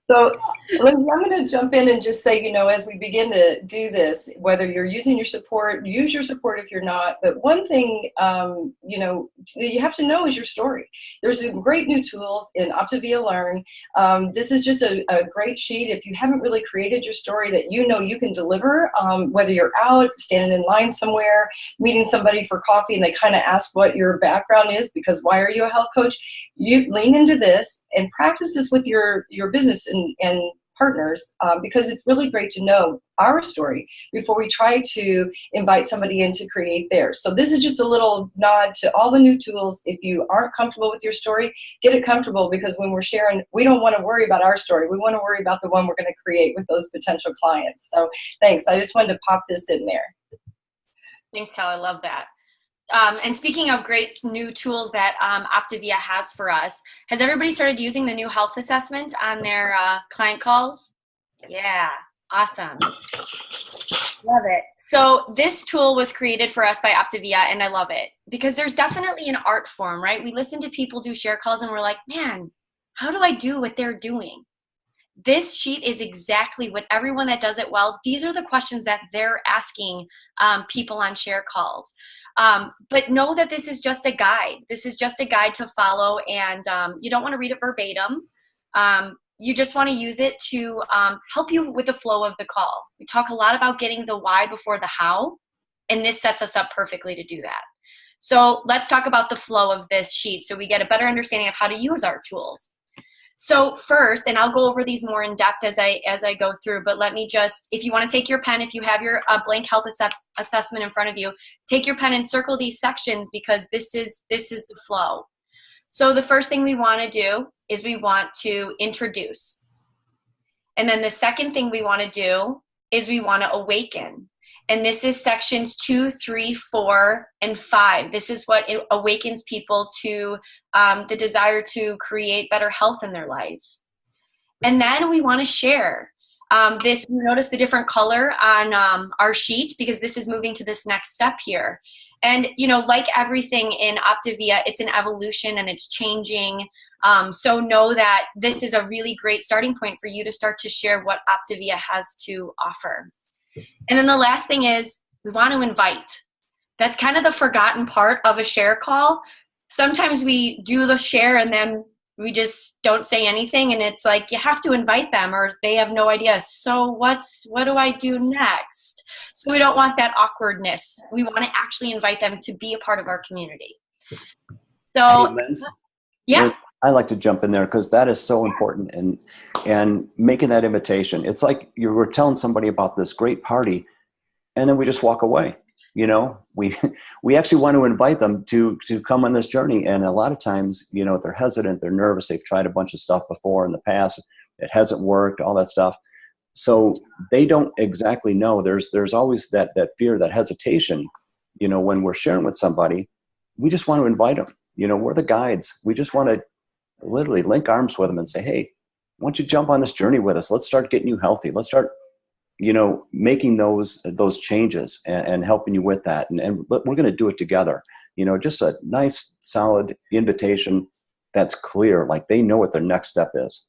So, Lindsay, I'm going to jump in and just say, as we begin to do this, whether you're using your support, use your support if you're not. But one thing, you have to know is your story. There's some great new tools in Optavia Learn. This is just a great sheet. If you haven't really created your story that you can deliver, whether you're out, standing in line somewhere, meeting somebody for coffee, and they kind of ask what your background is, because why are you a health coach? You lean into this and practice this with your business and partners, because it's really great to know our story before we try to invite somebody in to create theirs. So this is just a little nod to all the new tools. If you aren't comfortable with your story, get it comfortable, because when we're sharing, we don't want to worry about our story. We want to worry about the one we're going to create with those potential clients. So thanks. I just wanted to pop this in there. Thanks, Cal. I love that. And speaking of great new tools that Optavia has for us, has everybody started using the new health assessment on their client calls? Yeah, awesome. Love it. So this tool was created for us by Optavia, and I love it because there's definitely an art form, right? We listen to people do share calls and we're like, man, how do I do what they're doing? This sheet is exactly what everyone that does it well, these are the questions that they're asking people on share calls. But know that this is just a guide. This is just a guide to follow, and you don't want to read it verbatim. You just want to use it to help you with the flow of the call. We talk a lot about getting the why before the how, and this sets us up perfectly to do that. So let's talk about the flow of this sheet so we get a better understanding of how to use our tools. So first, and I'll go over these more in depth as I go through, but let me just, if you want to take your pen, if you have your blank health assessment in front of you, take your pen and circle these sections because this is the flow. So the first thing we want to do is we want to introduce. And then the second thing we want to do is we want to awaken. And this is sections 2, 3, 4, and 5. This is what it awakens people to the desire to create better health in their life. And then we want to share. This, you notice the different color on our sheet because this is moving to this next step here. And, you know, like everything in Optavia, it's an evolution and it's changing. So know that this is a really great starting point for you to start to share what Optavia has to offer. And then the last thing is we want to invite. That's kind of the forgotten part of a share call. Sometimes we do the share and then we just don't say anything, and it's like you have to invite them or they have no idea. So what do I do next? So we don't want that awkwardness. We want to actually invite them to be a part of our community. So hey, Linz, yeah. I like to jump in there because that is so important, and making that invitation. It's like you were telling somebody about this great party and then we just walk away. You know, we actually want to invite them to come on this journey. And a lot of times, you know, they're hesitant, they're nervous. They've tried a bunch of stuff before in the past. It hasn't worked, all that stuff. So they don't exactly know. There's always that fear, that hesitation, you know, when we're sharing with somebody. We just want to invite them. You know, we're the guides. We just want to literally link arms with them and say, hey, why don't you jump on this journey with us? Let's start getting you healthy. Let's start, you know, making those changes and helping you with that. And we're going to do it together. You know, just a nice, solid invitation that's clear, like they know what their next step is.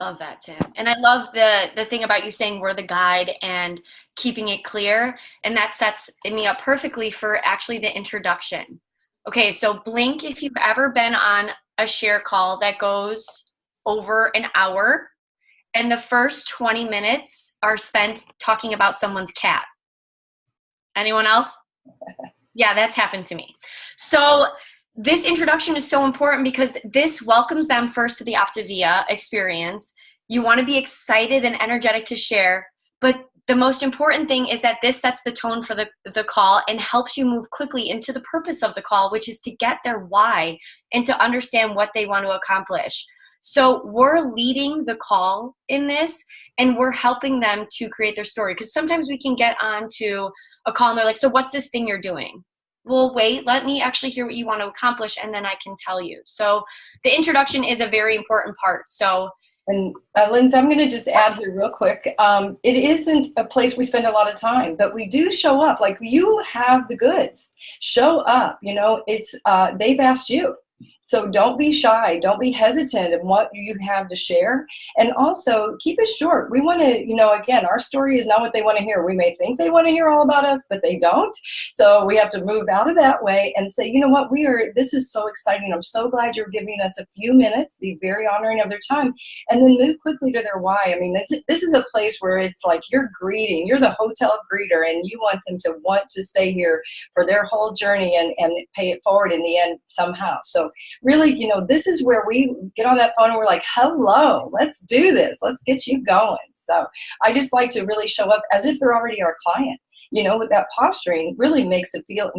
Love that, Tim. And I love the thing about you saying we're the guide and keeping it clear. And that sets me up perfectly for actually the introduction. Okay, so blink if you've ever been on a share call that goes over an hour and the first 20 minutes are spent talking about someone's cat. Anyone else? Yeah, that's happened to me. So this introduction is so important because this welcomes them first to the Optavia experience. You want to be excited and energetic to share, but the most important thing is that this sets the tone for the call and helps you move quickly into the purpose of the call, which is to get their why and to understand what they want to accomplish. So we're leading the call in this, and we're helping them to create their story. Because sometimes we can get onto a call and they're like, so what's this thing you're doing? Well, wait, let me actually hear what you want to accomplish, and then I can tell you. So the introduction is a very important part. So. And Linz, I'm going to just add here real quick. It isn't a place we spend a lot of time, but we do show up. Like, you have the goods. Show up. You know, it's they've asked you. So don't be shy. Don't be hesitant in what you have to share. And also keep it short. We want to, you know, again, our story is not what they want to hear. We may think they want to hear all about us, but they don't. So we have to move out of that way and say, you know what, this is so exciting. I'm so glad you're giving us a few minutes, be very honoring of their time, and then move quickly to their why. I mean, this is a place where it's like you're the hotel greeter, and you want them to want to stay here for their whole journey and pay it forward in the end somehow. So really, you know, this is where we get on that phone and we're like, hello, let's do this. Let's get you going. So I just like to really show up as if they're already our client. You know, with that posturing really makes them feel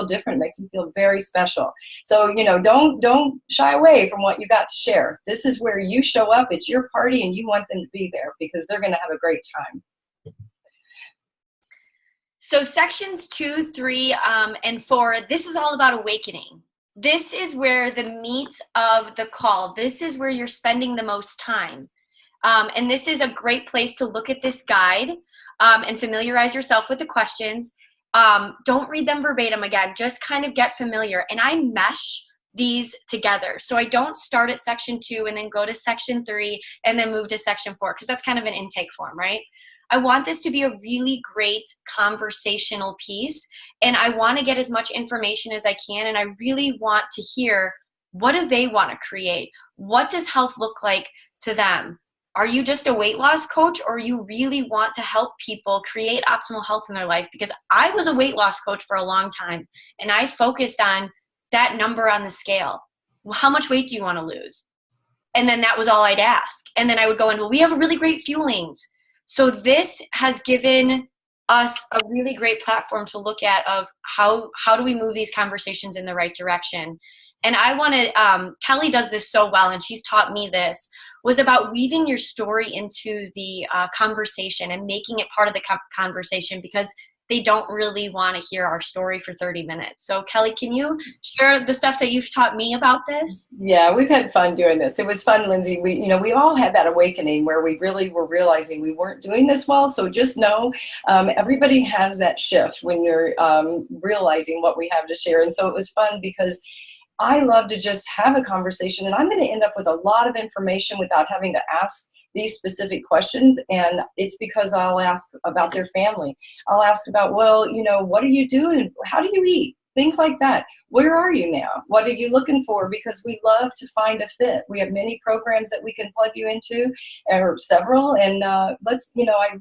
different, makes them feel very special. So, you know, don't shy away from what you got to share. This is where you show up. It's your party and you want them to be there because they're going to have a great time. So sections 2, 3, and 4, this is all about awakening. This is where the meat of the call, this is where you're spending the most time. And this is a great place to look at this guide and familiarize yourself with the questions. Don't read them verbatim again, just kind of get familiar. And I mesh these together. So I don't start at section 2 and then go to section 3 and then move to section 4, because that's kind of an intake form, right? I want this to be a really great conversational piece, and I want to get as much information as I can, and I really want to hear, what do they want to create? What does health look like to them? are you just a weight loss coach, or you really want to help people create optimal health in their life? Because I was a weight loss coach for a long time, and I focused on that number on the scale. Well, how much weight do you want to lose? And then that was all I'd ask. And then I would go in, well, we have really great fuelings. So this has given us a really great platform to look at of how do we move these conversations in the right direction. And I want to, Kelly does this so well, and she's taught me this, was about weaving your story into the conversation and making it part of the conversation, because they don't really want to hear our story for 30 minutes. So Kelly, can you share the stuff that you've taught me about this? Yeah, we've had fun doing this. It was fun, Lindsay. We all had that awakening where we really were realizing we weren't doing this well. So just know everybody has that shift when you're realizing what we have to share. And so it was fun because I love to just have a conversation, and I'm going to end up with a lot of information without having to ask these specific questions. And it's because I'll ask about their family. I'll ask about, well, what are you doing? How do you eat? Things like that. Where are you now? What are you looking for? Because we love to find a fit. We have many programs that we can plug you into, or several. And I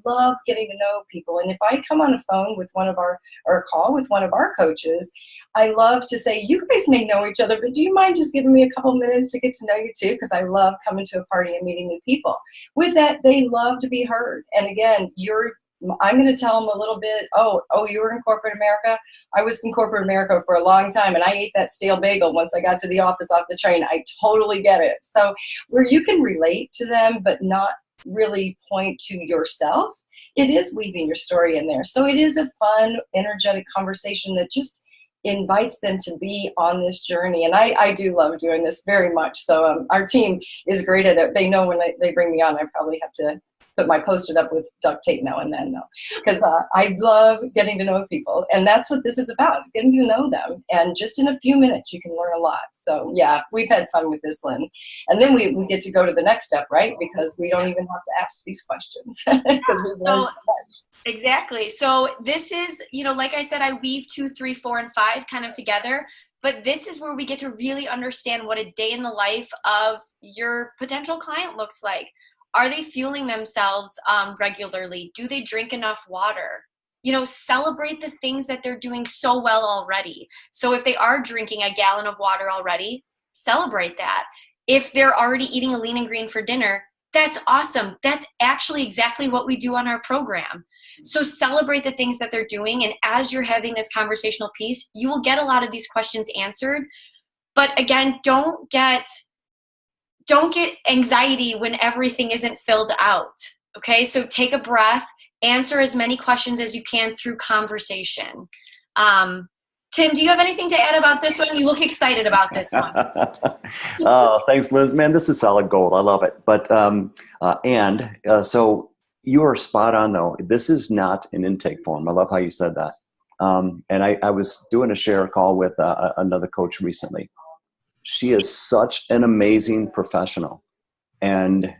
love getting to know people. And if I come on a phone with or a call with one of our coaches, I love to say, you guys may know each other, but do you mind just giving me a couple minutes to get to know you too? Because I love coming to a party and meeting new people. With that, they love to be heard. And again, I'm going to tell them a little bit, oh, you were in corporate America? I was in corporate America for a long time, and I ate that stale bagel once I got to the office off the train. I totally get it. So where you can relate to them, but not really point to yourself, it is weaving your story in there. So it is a fun, energetic conversation that just invites them to be on this journey. And I do love doing this very much. So our team is great at it. They know when they bring me on, I probably have to put my Post-it up with duct tape now and then, because I love getting to know people. And that's what this is about, is getting to know them. And just in a few minutes, you can learn a lot. So yeah, we've had fun with this, Lynn. And then we get to go to the next step, right? Because we don't even have to ask these questions because we've learned so much. Exactly. So this is, like I said, I weave 2, 3, 4, and 5 kind of together. But this is where we get to really understand what a day in the life of your potential client looks like. Are they fueling themselves regularly? Do they drink enough water? Celebrate the things that they're doing so well already. So if they are drinking a gallon of water already, celebrate that. If they're already eating a lean and green for dinner, that's awesome. That's actually exactly what we do on our program. So celebrate the things that they're doing. And as you're having this conversational piece, you will get a lot of these questions answered. But again, don't get anxiety when everything isn't filled out. Okay, so take a breath, answer as many questions as you can through conversation. Tim, do you have anything to add about this one? You look excited about this one. Oh, thanks, Liz. Man, this is solid gold. I love it. But so you are spot on, though. This is not an intake form. I love how you said that. And I was doing a share call with another coach recently. She is such an amazing professional, and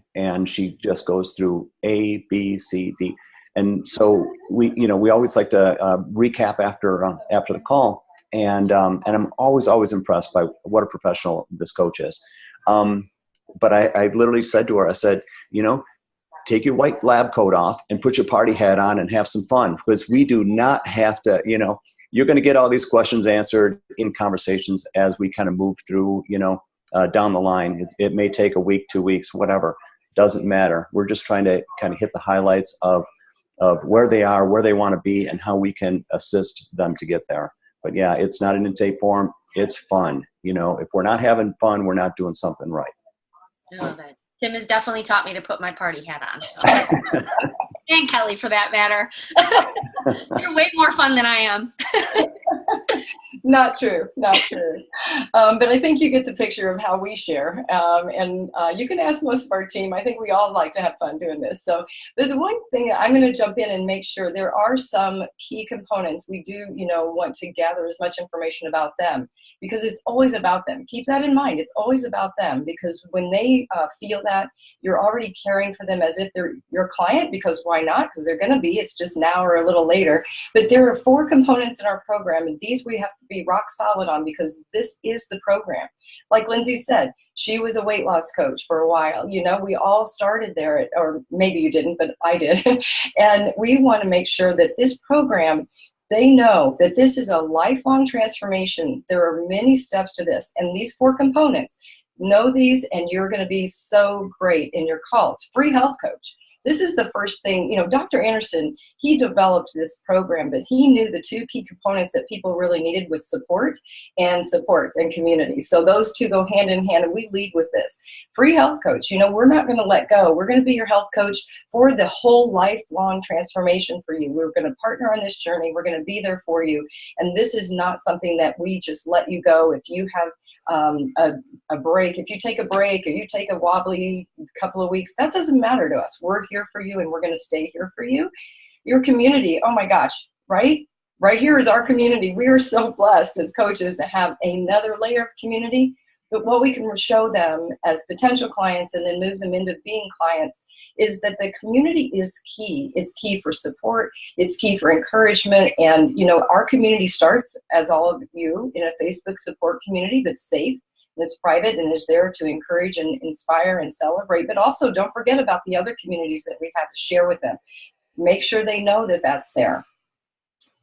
she just goes through A, B, C, D, and so we always like to recap after the call, and I'm always impressed by what a professional this coach is. But I literally said to her, I said, take your white lab coat off and put your party hat on and have some fun, because we do not have to, you're going to get all these questions answered in conversations as we kind of move through, down the line. It may take a week, 2 weeks, whatever. Doesn't matter. We're just trying to kind of hit the highlights of where they are, where they want to be, and how we can assist them to get there. But yeah, it's not an intake form. It's fun. If we're not having fun, we're not doing something right. I love it. Tim has definitely taught me to put my party hat on. So. And Kelly, for that matter. You're way more fun than I am. Not true. But I think you get the picture of how we share. And you can ask most of our team. I think we all like to have fun doing this. So the one thing I'm going to jump in and make sure there are some key components. We do, want to gather as much information about them, because it's always about them. Keep that in mind. It's always about them, because when they feel that, you're already caring for them as if they're your client, because why not? Because they're going to be. It's just now or a little later. But there are 4 components in our program, and these we have to be rock solid on, because this is the program. Like Lindsay said, she was a weight loss coach for a while. You know, we all started there, or maybe you didn't, but I did. And we want to make sure that this program, they know that this is a lifelong transformation. There are many steps to this, and these 4 components, know these, and you're going to be so great in your calls. Free health coach. This is the first thing, you know, Dr. Anderson, he developed this program, but he knew the 2 key components that people really needed was support and community. So those 2 go hand in hand, and we lead with this. Free health coach, you know, we're not going to let go. We're going to be your health coach for the whole lifelong transformation for you. We're going to partner on this journey. We're going to be there for you. And this is not something that we just let you go if you have a break. If you take a break or you take a wobbly couple of weeks, that doesn't matter to us. We're here for you, and we're going to stay here for you. Your community, oh my gosh, right here is our community. We are so blessed as coaches to have another layer of community. But what we can show them as potential clients and then move them into being clients is that the community is key. It's key for support. It's key for encouragement. And, you know, our community starts, as all of you, in a Facebook support community that's safe, and it's private, and is there to encourage and inspire and celebrate. But also don't forget about the other communities that we have to share with them. Make sure they know that that's there.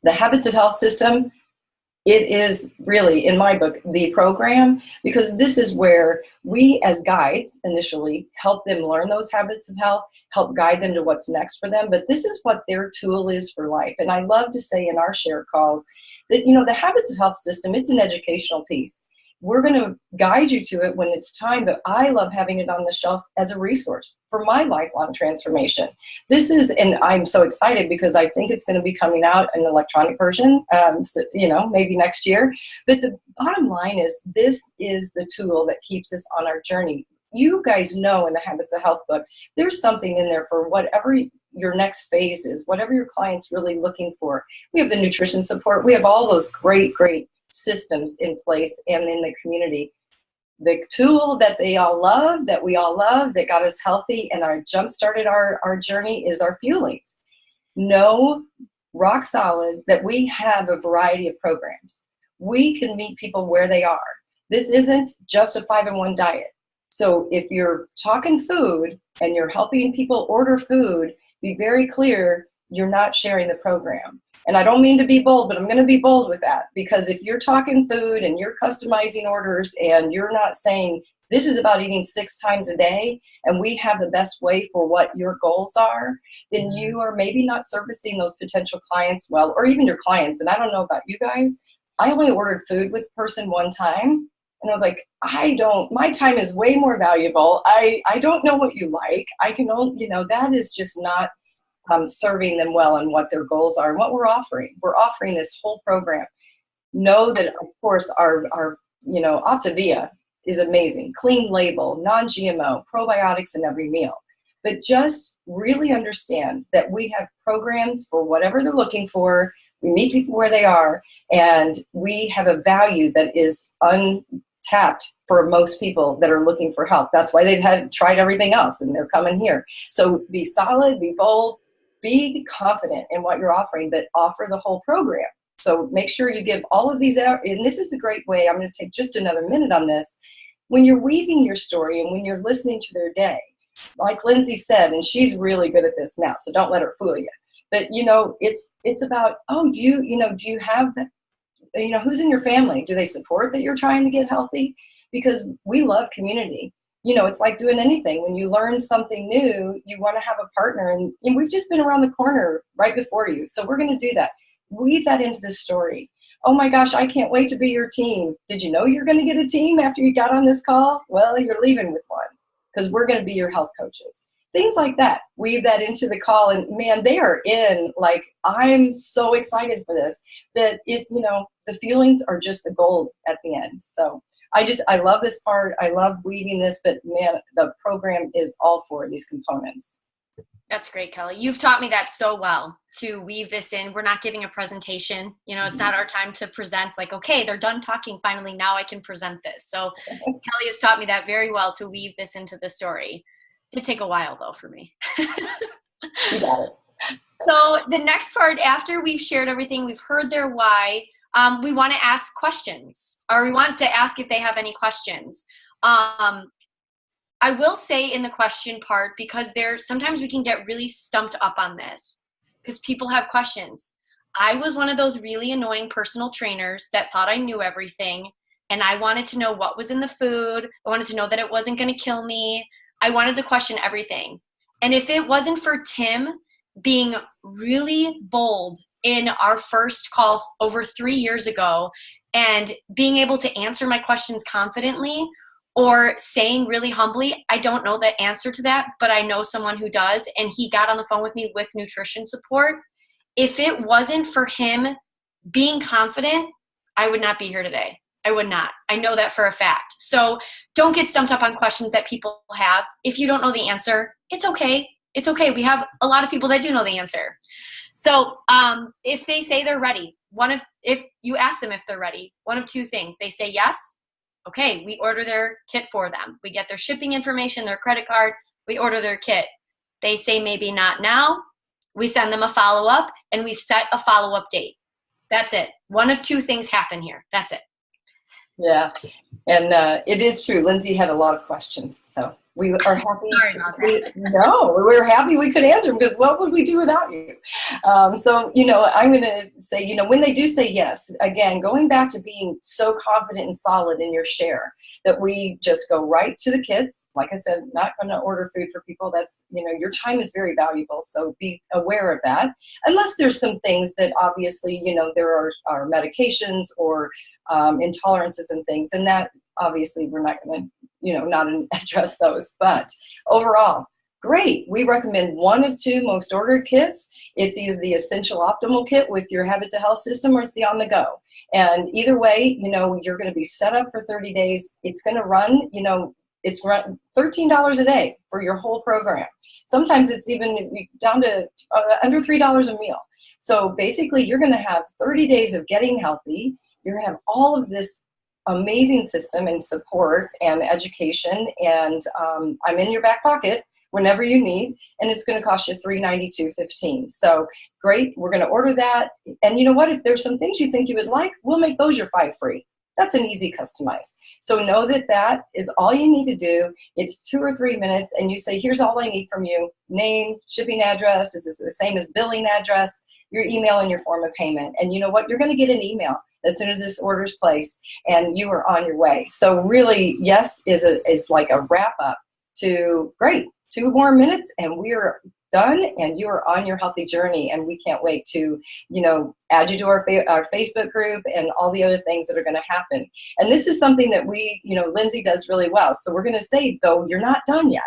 The Habits of Health system, it is really, in my book, the program, because this is where we as guides initially help them learn those habits of health, help guide them to what's next for them. But this is what their tool is for life. And I love to say in our share calls that, you know, the Habits of Health system, it's an educational piece. We're going to guide you to it when it's time, but I love having it on the shelf as a resource for my lifelong transformation. This is, and I'm so excited because I think it's going to be coming out in an electronic version, so, you know, maybe next year. But the bottom line is, this is the tool that keeps us on our journey. You guys know in the Habits of Health book, there's something in there for whatever your next phase is, whatever your client's really looking for. We have the nutrition support. We have all those great systems in place and in the community. The tool that they all love, that we all love, that got us healthy and jump-started our journey is our Fuelings. Know, rock solid, that we have a variety of programs. We can meet people where they are. This isn't just a 5-in-1 diet. So if you're talking food and you're helping people order food, be very clear you're not sharing the program. And I don't mean to be bold, but I'm going to be bold with that, because if you're talking food and you're customizing orders and you're not saying this is about eating 6 times a day and we have the best way for what your goals are, then you are maybe not servicing those potential clients well, or even your clients. And I don't know about you guys. I only ordered food with a person one time. And I was like, my time is way more valuable. I don't know what you like. I can only, you know, that is just not serving them well and what their goals are and what we're offering. We're offering this whole program. Know that, of course, our you know, Optavia is amazing. Clean label, non-GMO, probiotics in every meal. But just really understand that we have programs for whatever they're looking for. We meet people where they are, and we have a value that is untapped for most people that are looking for health. That's why they've tried everything else and they're coming here. So be solid, be bold, be confident in what you're offering, but offer the whole program. So make sure you give all of these out. And this is a great way. I'm going to take just another minute on this. When you're weaving your story and when you're listening to their day, like Lindsay said, and she's really good at this now, so don't let her fool you. But, you know, it's about, oh, do you have, you know, who's in your family? Do they support that you're trying to get healthy? Because we love community. You know, it's like doing anything. When you learn something new, you want to have a partner. And we've just been around the corner right before you. So we're going to do that. Weave that into the story. Oh my gosh, I can't wait to be your team. Did you know you're going to get a team after you got on this call? Well, you're leaving with one, because we're going to be your health coaches. Things like that. Weave that into the call. And man, they are in, like, I'm so excited for this, that it, you know, the feelings are just the gold at the end. So I love this part. I love weaving this, but man, the program is all 4 of these components. That's great, Kelly. You've taught me that so well, to weave this in. We're not giving a presentation. You know, it's not our time to present, like, okay, they're done talking. Finally, now I can present this. So Kelly has taught me that very well, to weave this into the story. It did take a while, though, for me. You got it. So the next part, after we've shared everything, we've heard their why, we want to ask questions, or we want to ask if they have any questions. I will say in the question part, because sometimes we can get really stumped up on this because people have questions. I was one of those really annoying personal trainers that thought I knew everything, and I wanted to know what was in the food. I wanted to know that it wasn't going to kill me. I wanted to question everything. And if it wasn't for Tim being really bold in our first call over 3 years ago and being able to answer my questions confidently, or saying really humbly, I don't know the answer to that, but I know someone who does, and he got on the phone with me with nutrition support. If it wasn't for him being confident, I would not be here today. I would not. I know that for a fact. So don't get stumped up on questions that people have. If you don't know the answer, it's okay. It's okay. We have a lot of people that do know the answer. So if they say they're ready, if you ask them if they're ready, one of two things. They say yes. Okay, we order their kit for them. We get their shipping information, their credit card, we order their kit. They say maybe not now. We send them a follow-up, and we set a follow-up date. That's it. One of two things happen here. That's it. Yeah, and it is true. Lindsay had a lot of questions, so we are happy. We're happy we could answer them, because what would we do without you? So, I'm going to say, when they do say yes, again, going back to being so confident and solid in your share, that we just go right to the kids. Like I said, not going to order food for people. That's, your time is very valuable, so be aware of that. Unless there's some things that obviously, there are medications or intolerances and things, and that obviously we're not going to, not address those. But overall, great. We recommend one of two most ordered kits. It's either the Essential Optimal kit with your Habits of Health system, or it's the On the Go. And either way, you're going to be set up for 30 days. It's going to run, it's run $13 a day for your whole program. Sometimes it's even down to under $3 a meal. So basically, you're going to have 30 days of getting healthy. You're going to have all of this amazing system and support and education, and I'm in your back pocket whenever you need, and it's going to cost you $392.15. So great, we're going to order that. And you know what? If there's some things you think you would like, we'll make those your 5 free. That's an easy customize. So know that is all you need to do. It's 2 or 3 minutes, and you say, here's all I need from you: name, shipping address, is this the same as billing address, your email, and your form of payment. And you know what? You're going to get an email as soon as this order is placed, and you are on your way. So really, yes is like a wrap up to great. 2 more minutes, and we're done, and you are on your healthy journey. And we can't wait to, add you to our Facebook group and all the other things that are going to happen. And this is something that we, Lindsay does really well. So we're going to say, though, you're not done yet.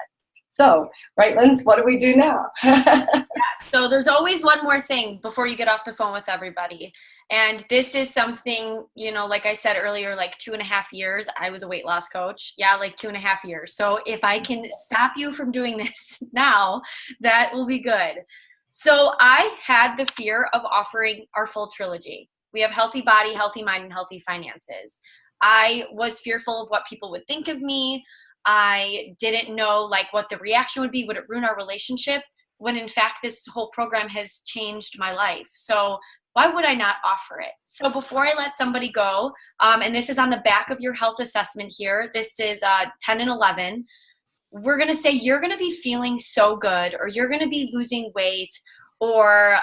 So, right, Lindsay, what do we do now? So there's always one more thing before you get off the phone with everybody. And this is something, like I said earlier, like 2.5 years, I was a weight loss coach. Yeah, like 2.5 years. So if I can stop you from doing this now, that will be good. So I had the fear of offering our full trilogy. We have Healthy Body, Healthy Mind, and Healthy Finances. I was fearful of what people would think of me. I didn't know what the reaction would be. Would it ruin our relationship? When in fact, this whole program has changed my life. So why would I not offer it? So before I let somebody go, and this is on the back of your health assessment here, this is 10 and 11, we're going to say you're going to be feeling so good, or you're going to be losing weight, or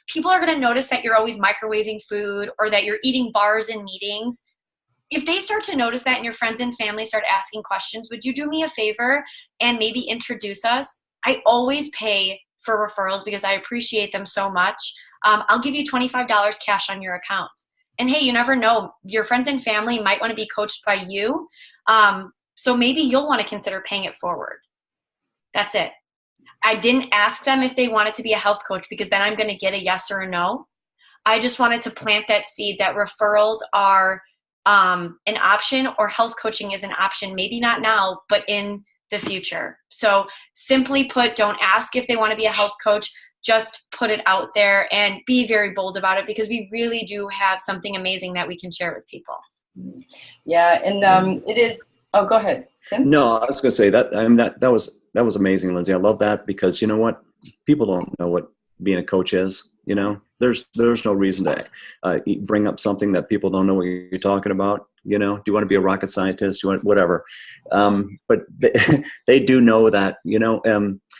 people are going to notice that you're always microwaving food, or that you're eating bars in meetings. If they start to notice that and your friends and family start asking questions, would you do me a favor and maybe introduce us? I always pay for referrals because I appreciate them so much. I'll give you $25 cash on your account. And hey, you never know. Your friends and family might want to be coached by you. So maybe you'll want to consider paying it forward. That's it. I didn't ask them if they wanted to be a health coach, because then I'm going to get a yes or a no. I just wanted to plant that seed that referrals are an option, or health coaching is an option, maybe not now, but in the future. So simply put, don't ask if they want to be a health coach, just put it out there and be very bold about it, because we really do have something amazing that we can share with people. Yeah. And it is, oh, go ahead, Tim. No, I was going to say that, that was amazing, Lindsay. I love that, because you know what? People don't know being a coach is. You know, there's no reason to bring up something that people don't know what you're talking about. You know, do you want to be a rocket scientist? Do you want whatever? But they do know that, you know,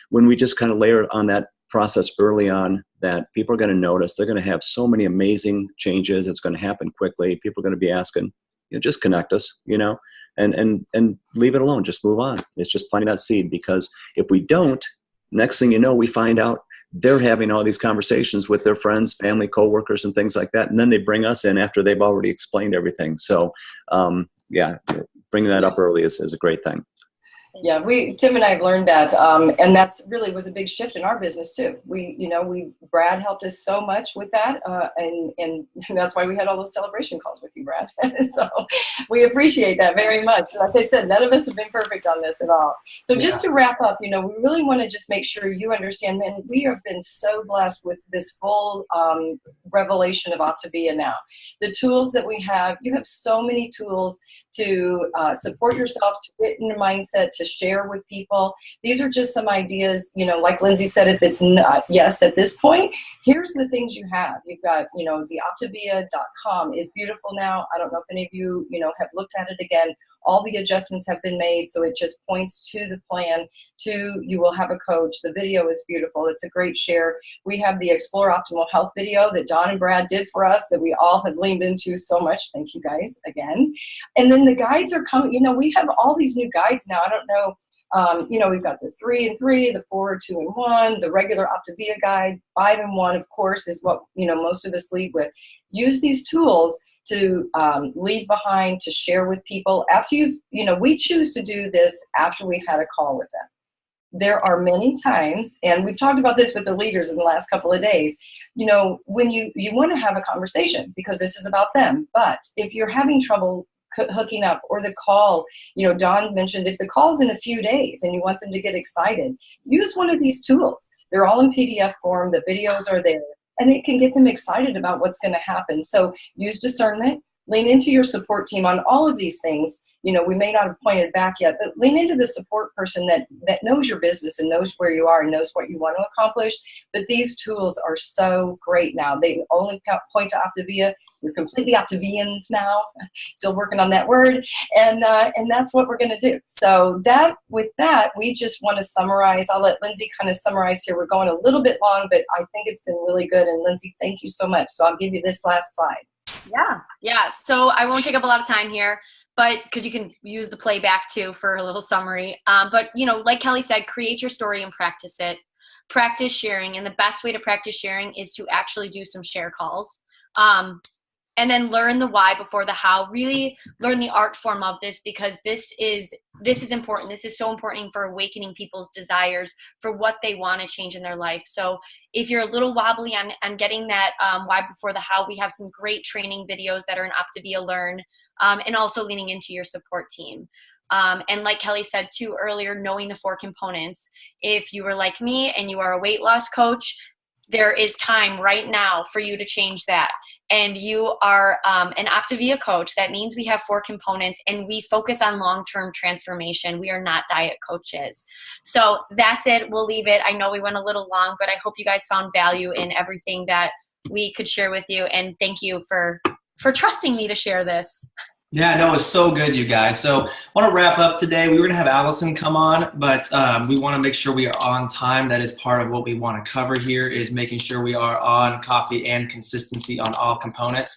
when we just kind of layer on that process early on, that people are going to notice. They're going to have so many amazing changes. It's going to happen quickly. People are going to be asking, you know, just connect us, you know, and leave it alone. Just move on. It's just planting that seed, because if we don't, next thing you know, we find out they're having all these conversations with their friends, family, coworkers, and things like that. And then they bring us in after they've already explained everything. So, yeah, bringing that up early is a great thing. Yeah, Tim and I have learned that, and that's really was a big shift in our business too. Brad helped us so much with that, and that's why we had all those celebration calls with you, Brad. So we appreciate that very much. Like I said, none of us have been perfect on this at all. So just to wrap up, we really want to just make sure you understand, man, we have been so blessed with this full revelation of Optavia now. The tools that we have, you have so many tools to support yourself, to get in the mindset, to share with people. These are just some ideas, like Lindsay said, if it's not yes at this point, here's the things you have. You've got, the Optavia.com is beautiful now. I don't know if any of you, have looked at it again. All the adjustments have been made, so it just points to the plan, to you will have a coach. The video is beautiful. It's a great share. We have the Explore Optimal Health video that Don and Brad did for us that we all have leaned into so much. Thank you guys again. And then the guides are coming. We have all these new guides now. I don't know. We've got the 3 and 3, the 4, 2 and 1, the regular Optavia guide, 5 and 1, of course, is what, most of us lead with. Use these tools to leave behind, to share with people. After we choose to do this after we've had a call with them. There are many times, and we've talked about this with the leaders in the last couple of days, when you want to have a conversation because this is about them. But if you're having trouble hooking up, or the call, Don mentioned, if the call's in a few days and you want them to get excited, use one of these tools. They're all in PDF form. The videos are there. And it can get them excited about what's going to happen. So use discernment, lean into your support team on all of these things. We may not have pointed back yet, but lean into the support person that knows your business and knows where you are and knows what you want to accomplish. But these tools are so great now. They only point to Optavia. We're completely Optavians now, still working on that word. And that's what we're going to do. So with that, we just want to summarize. I'll let Lindsay kind of summarize here. We're going a little bit long, but I think it's been really good. And Lindsay, thank you so much. So I'll give you this last slide. Yeah. So I won't take up a lot of time here, but because you can use the playback too for a little summary. But like Kelly said, create your story and practice it. Practice sharing, and the best way to practice sharing is to actually do some share calls. And then learn the why before the how. Really learn the art form of this, because this is important. This is so important for awakening people's desires for what they want to change in their life. So if you're a little wobbly on getting that why before the how, we have some great training videos that are in Optavia Learn, and also leaning into your support team. And like Kelly said too earlier, knowing the 4 components. If you were like me and you are a weight loss coach, there is time right now for you to change that. And you are an Optavia coach. That means we have 4 components, and we focus on long-term transformation. We are not diet coaches. So that's it. We'll leave it. I know we went a little long, but I hope you guys found value in everything that we could share with you. And thank you for trusting me to share this. Yeah, no, it's so good, you guys. So I want to wrap up today. We were going to have Allison come on, but we want to make sure we are on time. That is part of what we want to cover here, is making sure we are on coffee and consistency on all components.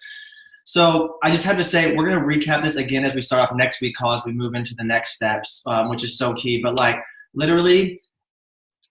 So I just have to say, we're going to recap this again as we start off next week call, as we move into the next steps, which is so key. But literally,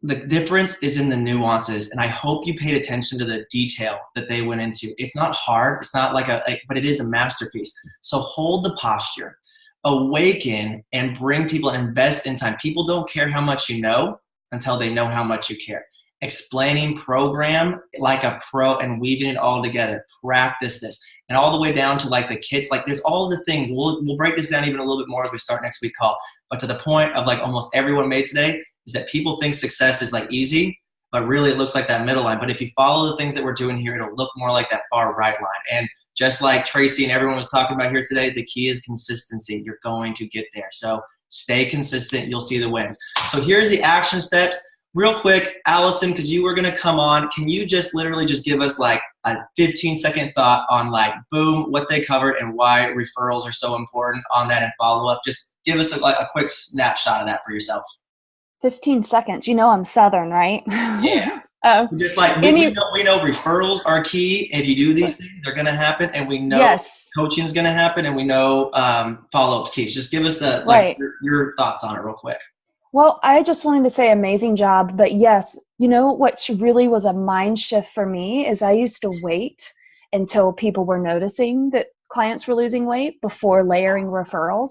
the difference is in the nuances, and I hope you paid attention to the detail that they went into. It's not hard. It's not but it is a masterpiece. So hold the posture, awaken, and bring people, and invest in time. People don't care how much you know until they know how much you care. Explaining program like a pro and weaving it all together. Practice this, and all the way down to the kits. There's all the things. We'll break this down even a little bit more as we start next week call. But to the point of almost everyone made today, is that people think success is easy, but really it looks like that middle line. But if you follow the things that we're doing here, it'll look more like that far right line. And just like Tracy and everyone was talking about here today, the key is consistency. You're going to get there. So stay consistent. You'll see the wins. So here's the action steps. real quick, Allison, because you were going to come on, can you just literally just give us like a 15-second thought on like, boom, what they covered and why referrals are so important on that and follow up? Just give us a quick snapshot of that for yourself. 15 seconds. You know I'm Southern, right? Yeah. Just like we know referrals are key. If you do these things, they're going to happen. And we know coaching is going to happen. And we know follow-up's key. So just give us your thoughts on it real quick. Well, I just wanted to say amazing job. But yes, you know what really was a mind shift for me is I used to wait until people were noticing that clients were losing weight before layering referrals.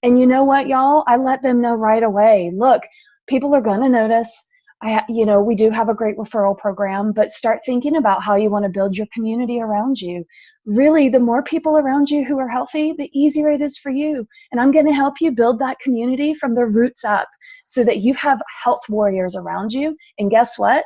And you know what, y'all? I let them know right away. Look, people are going to notice. We do have a great referral program, but start thinking about how you want to build your community around you. Really, the more people around you who are healthy, the easier it is for you. And I'm going to help you build that community from the roots up so that you have health warriors around you. And guess what?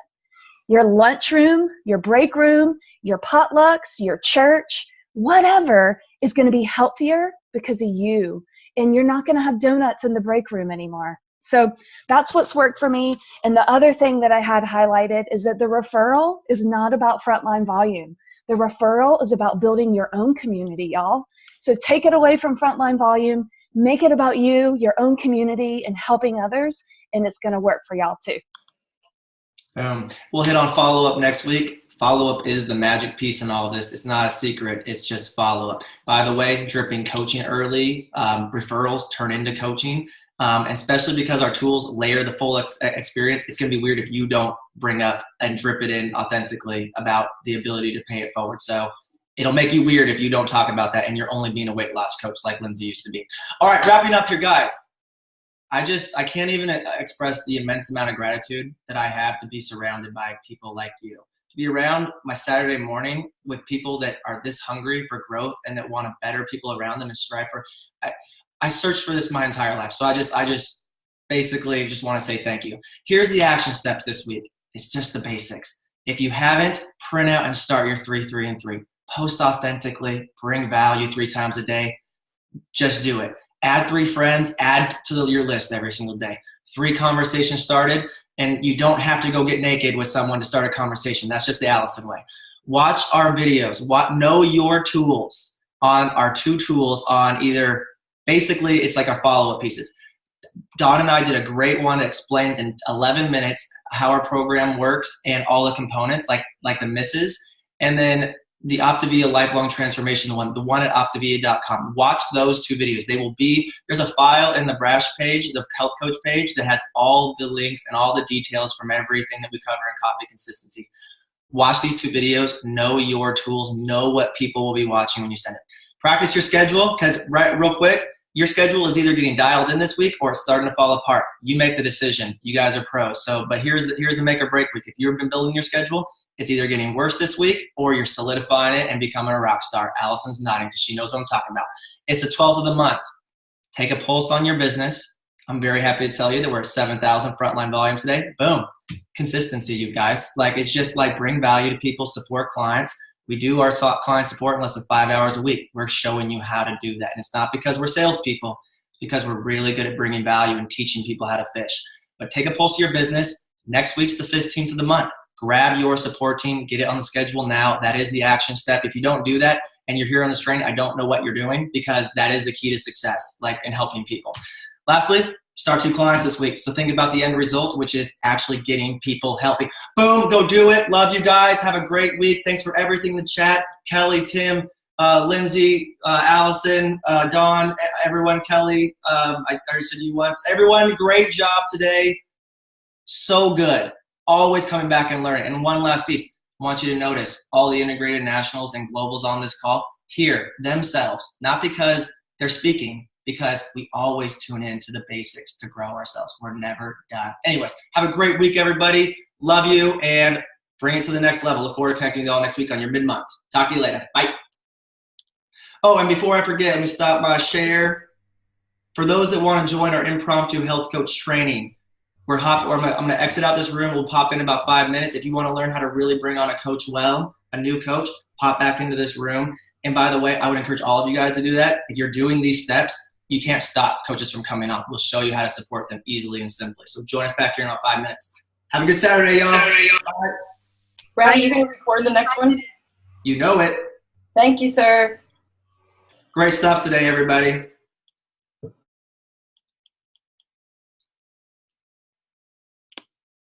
Your lunchroom, your break room, your potlucks, your church, whatever is going to be healthier because of you. And you're not going to have donuts in the break room anymore. So that's what's worked for me. And the other thing that I had highlighted is that the referral is not about frontline volume. The referral is about building your own community, y'all. So take it away from frontline volume, make it about you, your own community, and helping others, and it's going to work for y'all too. We'll hit on follow-up next week. Follow-up is the magic piece in all of this. It's not a secret. It's just follow-up. By the way, dripping coaching early, referrals turn into coaching. And especially because our tools layer the full experience, it's going to be weird if you don't bring up and drip it in authentically about the ability to pay it forward. So it'll make you weird if you don't talk about that and you're only being a weight loss coach like Lindsay used to be. All right, wrapping up here, guys. I can't even express the immense amount of gratitude that I have to be surrounded by people like you. To be around my Saturday morning with people that are this hungry for growth and that want to better people around them and strive for. I searched for this my entire life. So I just basically just want to say thank you. Here's the action steps this week. It's just the basics. If you haven't, print out and start your 3, 3, and 3. Post authentically, bring value 3 times a day. Just do it. Add 3 friends, add to your list every single day. 3 conversations started, and you don't have to go get naked with someone to start a conversation. That's just the Allison way. Watch our videos. Know your tools on our 2 tools on either. Basically, it's like our follow-up pieces. Dawn and I did a great one that explains in 11 minutes how our program works and all the components, like the misses. And then the Optavia Lifelong Transformation one, the one at optavia.com. Watch those 2 videos. There's a file in the Brash page, the health coach page, that has all the links and all the details from everything that we cover in Coffee Consistency. Watch these 2 videos. Know your tools. Know what people will be watching when you send it. Practice your schedule, because real quick, your schedule is either getting dialed in this week or it's starting to fall apart. You make the decision. You guys are pros. But here's the make or break week. If you've been building your schedule, it's either getting worse this week or you're solidifying it and becoming a rock star. Allison's nodding because she knows what I'm talking about. It's the 12th of the month. Take a pulse on your business. I'm very happy to tell you that we're at 7,000 frontline volume today. Boom. Consistency, you guys. It's just bring value to people, support clients. We do our client support in less than 5 hours a week. We're showing you how to do that. And it's not because we're salespeople. It's because we're really good at bringing value and teaching people how to fish. But take a pulse of your business. Next week's the 15th of the month. Grab your support team. Get it on the schedule now. That is the action step. If you don't do that and you're here on this training, I don't know what you're doing, because that is the key to success, in helping people. Lastly, start 2 clients this week. So think about the end result, which is actually getting people healthy. Boom, go do it. Love you guys. Have a great week. Thanks for everything in the chat. Kelly, Tim, Lindsay, Allison, Dawn, everyone, Kelly. I already said you once. Everyone, great job today. So good. Always coming back and learning. And one last piece. I want you to notice all the integrated nationals and globals on this call hear themselves, not because they're speaking, because we always tune in to the basics to grow ourselves. We're never done. Anyways, have a great week, everybody. Love you, and bring it to the next level. Look forward to connecting with you all next week on your mid-month. Talk to you later. Bye. Oh, and before I forget, let me stop by share. For those that want to join our impromptu health coach training, I'm going to exit out this room. We'll pop in about 5 minutes. If you want to learn how to really bring on a coach well, a new coach, pop back into this room. And by the way, I would encourage all of you guys to do that. If you're doing these steps, you can't stop coaches from coming on. We'll show you how to support them easily and simply. So join us back here in about 5 minutes. Have a good Saturday, y'all. Brad, are you going to record the next one? You know it. Thank you, sir. Great stuff today, everybody.